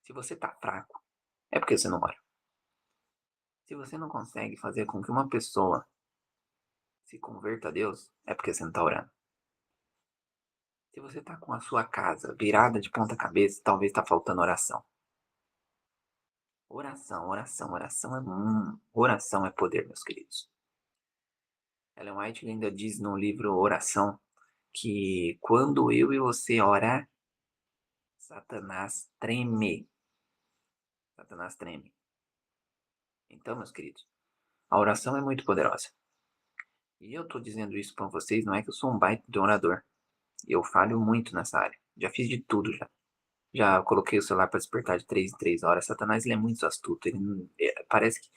Se você tá fraco, é porque você não ora. Se você não consegue fazer com que uma pessoa se converta a Deus, é porque você não está orando. Se você está com a sua casa virada de ponta cabeça, talvez está faltando oração. Oração, oração, oração é poder, meus queridos. Ellen White ainda diz no livro Oração que quando eu e você orar, Satanás treme. Satanás treme. Então, meus queridos, a oração é muito poderosa. E eu estou dizendo isso para vocês, não é que eu sou um baita de orador. Eu falho muito nessa área. Já fiz de tudo já. Já coloquei o celular para despertar de 3 em 3 horas. Satanás, ele é muito astuto. Parece que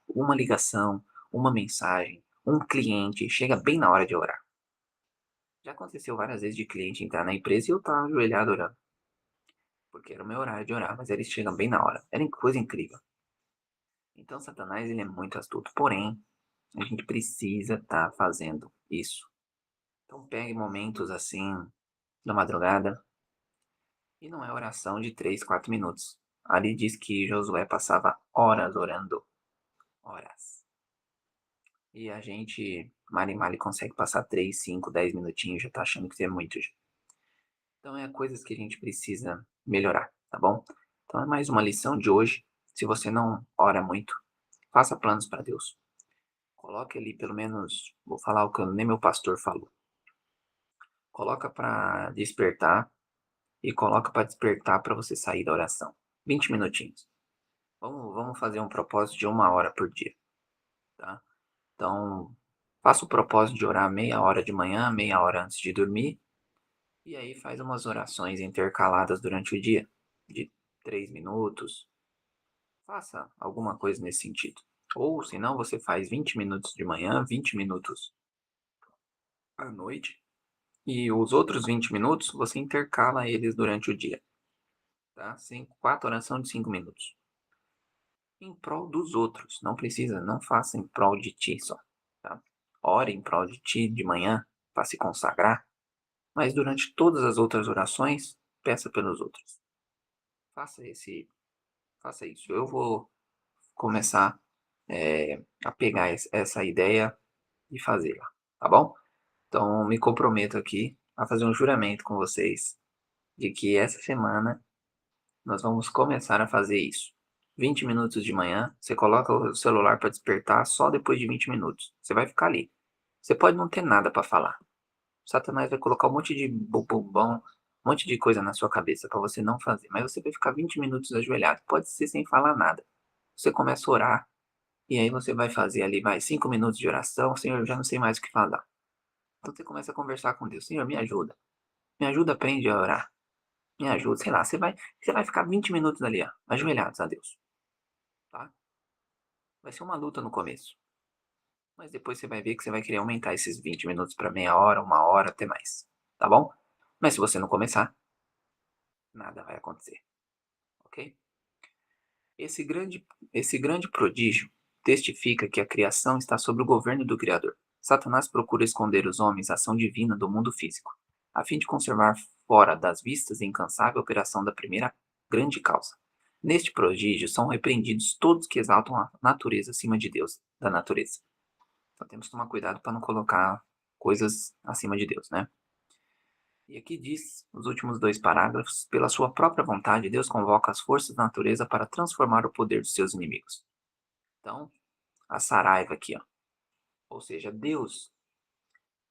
uma ligação, uma mensagem, um cliente chega bem na hora de orar. Já aconteceu várias vezes de cliente entrar na empresa e eu estar ajoelhado orando. Porque era o meu horário de orar, mas eles chegam bem na hora. Era coisa incrível. Então, Satanás, ele é muito astuto. Porém, a gente precisa estar fazendo isso. Então, pegue momentos assim, na madrugada. E não é oração de 3, 4 minutos. Ali diz que Josué passava horas orando. Horas. E a gente, mali consegue passar 3, 5, 10 minutinhos, já tá achando que é muito já. Então é coisas que a gente precisa melhorar, tá bom? Então é mais uma lição de hoje. Se você não ora muito, faça planos para Deus. Coloque ali pelo menos, vou falar o que nem meu pastor falou. Coloca para despertar e coloca para despertar para você sair da oração. 20 minutinhos. Vamos fazer um propósito de 1 hora por dia, tá? Então, faça o propósito de orar meia hora de manhã, meia hora antes de dormir, e aí faz umas orações intercaladas durante o dia, de 3 minutos. Faça alguma coisa nesse sentido. Ou, se não, você faz 20 minutos de manhã, 20 minutos à noite, e os outros 20 minutos você intercala eles durante o dia, tá? 4 orações de 5 minutos. Em prol dos outros. Não precisa, não faça em prol de ti só. Tá? Ore em prol de ti de manhã para se consagrar, mas durante todas as outras orações, peça pelos outros. Faça isso. Eu vou começar a pegar essa ideia e fazê-la, tá bom? Então, me comprometo aqui a fazer um juramento com vocês de que essa semana nós vamos começar a fazer isso. 20 minutos de manhã, você coloca o celular para despertar só depois de 20 minutos. Você vai ficar ali. Você pode não ter nada para falar. O Satanás vai colocar um monte de bobão, um monte de coisa na sua cabeça para você não fazer. Mas você vai ficar 20 minutos ajoelhado. Pode ser sem falar nada. Você começa a orar e aí você vai fazer ali, 5 minutos de oração. Senhor, eu já não sei mais o que falar. Então você começa a conversar com Deus. Senhor, me ajuda. Me ajuda, aprende a orar. Me ajuda, sei lá. Você vai ficar 20 minutos ali, ó, ajoelhados a Deus. Tá? Vai ser uma luta no começo. mas depois você vai ver que você vai querer aumentar esses 20 minutos para meia hora, 1 hora, até mais, tá bom? Mas se você não começar, nada vai acontecer, ok? Esse grande prodígio testifica que a criação está sob o governo do Criador. Satanás procura esconder os homens a ação divina do mundo físico, a fim de conservar fora das vistas a incansável operação da primeira grande causa. Neste prodígio são repreendidos todos que exaltam a natureza acima de Deus, da natureza. Então temos que tomar cuidado para não colocar coisas acima de Deus, né? E aqui diz, os últimos 2 parágrafos, pela sua própria vontade, Deus convoca as forças da natureza para transformar o poder dos seus inimigos. Então, a Saraiva aqui, ó. Ou seja, Deus,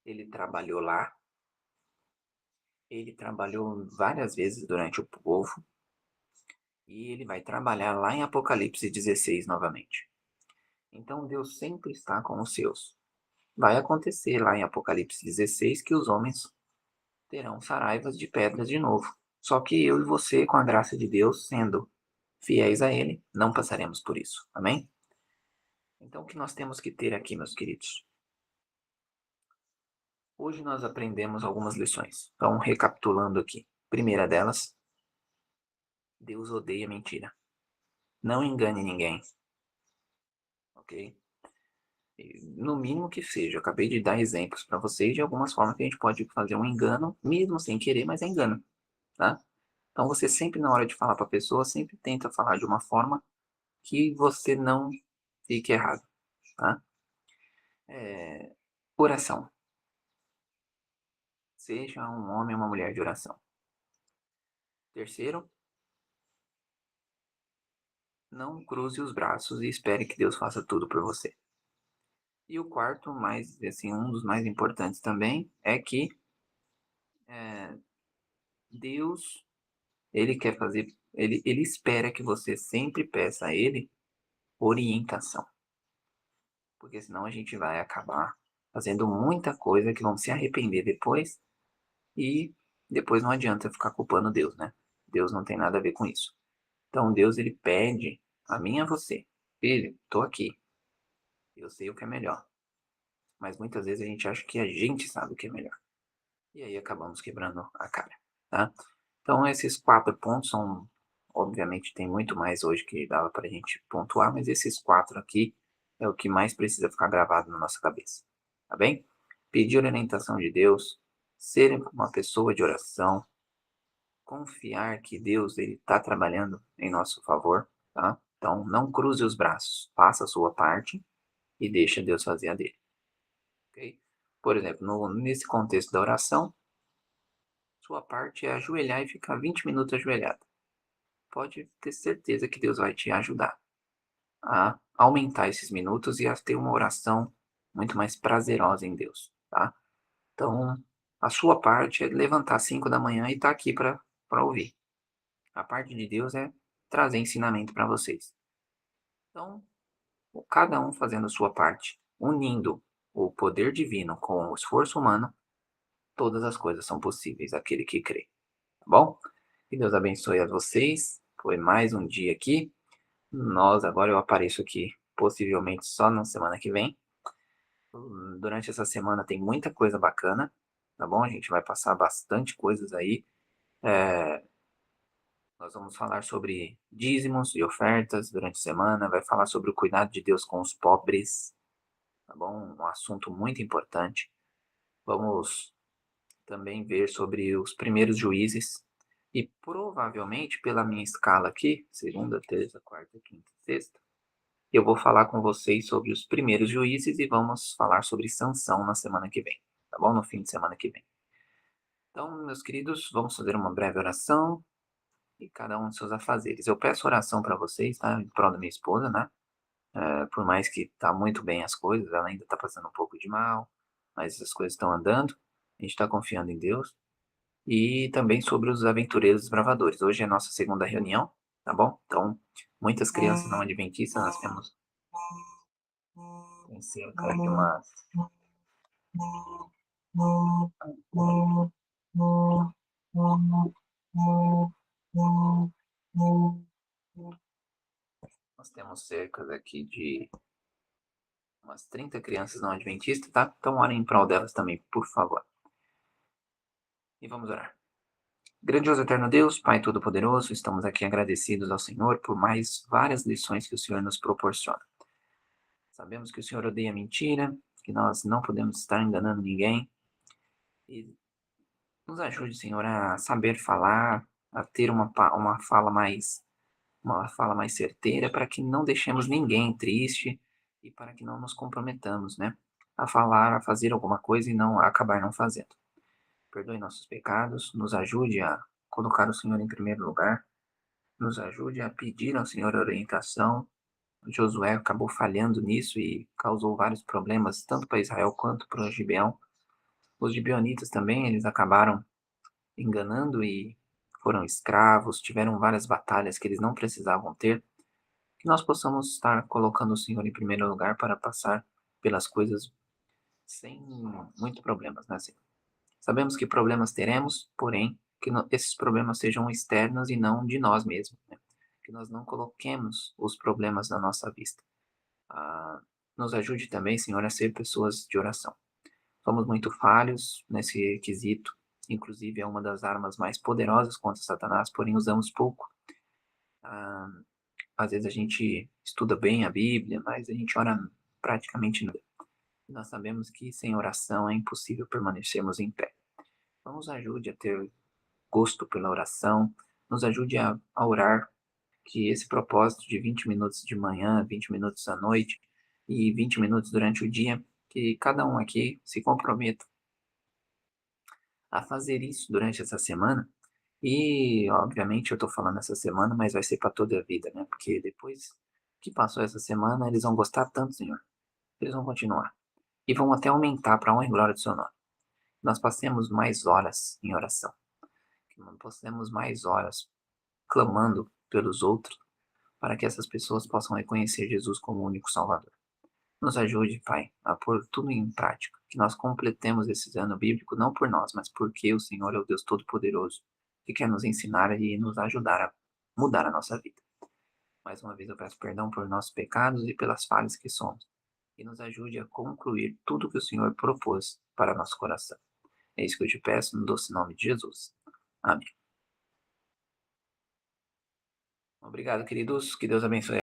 ele trabalhou lá, ele trabalhou várias vezes durante o povo, e ele vai trabalhar lá em Apocalipse 16 novamente. Então, Deus sempre está com os seus. Vai acontecer lá em Apocalipse 16 que os homens terão saraivas de pedras de novo. Só que eu e você, com a graça de Deus, sendo fiéis a Ele, não passaremos por isso. Amém? Então, o que nós temos que ter aqui, meus queridos? Hoje nós aprendemos algumas lições. Então, recapitulando aqui. Primeira delas, Deus odeia mentira. Não engane ninguém. Ok? No mínimo que seja. Eu acabei de dar exemplos para vocês de algumas formas que a gente pode fazer um engano, mesmo sem querer, mas é engano. Tá? Então, você sempre, na hora de falar para a pessoa, sempre tenta falar de uma forma que você não fique errado, tá? Oração. Seja um homem ou uma mulher de oração. Terceiro, não cruze os braços e espere que Deus faça tudo por você. E o quarto, mais assim, um dos mais importantes também, é que Deus, ele quer fazer, ele espera que você sempre peça a ele orientação. Porque senão a gente vai acabar fazendo muita coisa que vão se arrepender depois e depois não adianta ficar culpando Deus, né? Deus não tem nada a ver com isso. Então Deus, ele pede a mim e a você: filho, tô aqui, eu sei o que é melhor. Mas muitas vezes a gente acha que a gente sabe o que é melhor. E aí acabamos quebrando a cara, tá? Então esses 4 pontos são, obviamente tem muito mais hoje que dava para a gente pontuar, mas esses 4 aqui é o que mais precisa ficar gravado na nossa cabeça, tá bem? Pedir orientação de Deus, ser uma pessoa de oração, confiar que Deus ele está trabalhando em nosso favor, tá? Então não cruze os braços, faça a sua parte e deixa Deus fazer a dele, ok? Por exemplo, nesse contexto da oração, sua parte é ajoelhar e ficar 20 minutos ajoelhado. Pode ter certeza que Deus vai te ajudar a aumentar esses minutos e a ter uma oração muito mais prazerosa em Deus, tá? Então, a sua parte é levantar às 5 da manhã e estar aqui para ouvir. A parte de Deus é trazer ensinamento para vocês. Então, cada um fazendo a sua parte, unindo o poder divino com o esforço humano, todas as coisas são possíveis àquele que crê. Tá bom? Que Deus abençoe a vocês. Foi mais um dia aqui. Agora eu apareço aqui possivelmente só na semana que vem. Durante essa semana tem muita coisa bacana, tá bom? A gente vai passar bastante coisas aí. Nós vamos falar sobre dízimos e ofertas durante a semana, vai falar sobre o cuidado de Deus com os pobres, tá bom? Um assunto muito importante. Vamos também ver sobre os primeiros juízes e provavelmente pela minha escala aqui, segunda, terça, quarta, quinta, sexta, eu vou falar com vocês sobre os primeiros juízes e vamos falar sobre Sansão na semana que vem, tá bom? No fim de semana que vem. Então, meus queridos, vamos fazer uma breve oração e cada um dos seus afazeres. Eu peço oração para vocês, tá? Em prol da minha esposa, né? Por mais que tá muito bem as coisas, ela ainda tá passando um pouco de mal, mas as coisas estão andando, a gente está confiando em Deus. E também sobre os aventureiros desbravadores. Hoje é a nossa segunda reunião, tá bom? Então, muitas crianças não adventistas, nós temos tem cerca de umas nós temos cerca aqui de umas 30 crianças não adventistas, tá? Então orem em prol delas também, por favor. E vamos orar. Grandioso eterno Deus, Pai Todo-Poderoso, estamos aqui agradecidos ao Senhor por mais várias lições que o Senhor nos proporciona. Sabemos que o Senhor odeia mentira, que nós não podemos estar enganando ninguém. E nos ajude, Senhor, a saber falar, a ter uma fala mais certeira, para que não deixemos ninguém triste e para que não nos comprometamos, né? A falar, a fazer alguma coisa e não a acabar não fazendo. Perdoe nossos pecados, nos ajude a colocar o Senhor em primeiro lugar, nos ajude a pedir ao Senhor orientação. Josué acabou falhando nisso e causou vários problemas, tanto para Israel quanto para o Gibeão. Os gibeonitas também, eles acabaram enganando e foram escravos, tiveram várias batalhas que eles não precisavam ter. Que nós possamos estar colocando o Senhor em primeiro lugar para passar pelas coisas sem muitos problemas, né, Senhor? Sabemos que problemas teremos, porém, que esses problemas sejam externos e não de nós mesmos, né? Que nós não coloquemos os problemas na nossa vista. Nos ajude também, Senhor, a ser pessoas de oração. Somos muito falhos nesse quesito, inclusive é uma das armas mais poderosas contra Satanás, porém usamos pouco. Às vezes a gente estuda bem a Bíblia, mas a gente ora praticamente nada. Nós sabemos que sem oração é impossível permanecermos em pé. Então nos ajude a ter gosto pela oração, nos ajude a orar, que esse propósito de 20 minutos de manhã, 20 minutos à noite e 20 minutos durante o dia, que cada um aqui se comprometa a fazer isso durante essa semana. E, obviamente, eu estou falando essa semana, mas vai ser para toda a vida, né? Porque depois que passou essa semana, eles vão gostar tanto, Senhor. Eles vão continuar. E vão até aumentar para a honra e glória do seu nome. Nós passemos mais horas em oração. Que nós passemos mais horas clamando pelos outros, para que essas pessoas possam reconhecer Jesus como o único Salvador. Nos ajude, Pai, a pôr tudo em prática, que nós completemos esse ano bíblico não por nós, mas porque o Senhor é o Deus Todo-Poderoso, que quer nos ensinar e nos ajudar a mudar a nossa vida. Mais uma vez eu peço perdão por nossos pecados e pelas falhas que somos, e nos ajude a concluir tudo que o Senhor propôs para nosso coração. É isso que eu te peço no doce nome de Jesus. Amém. Obrigado, queridos. Que Deus abençoe.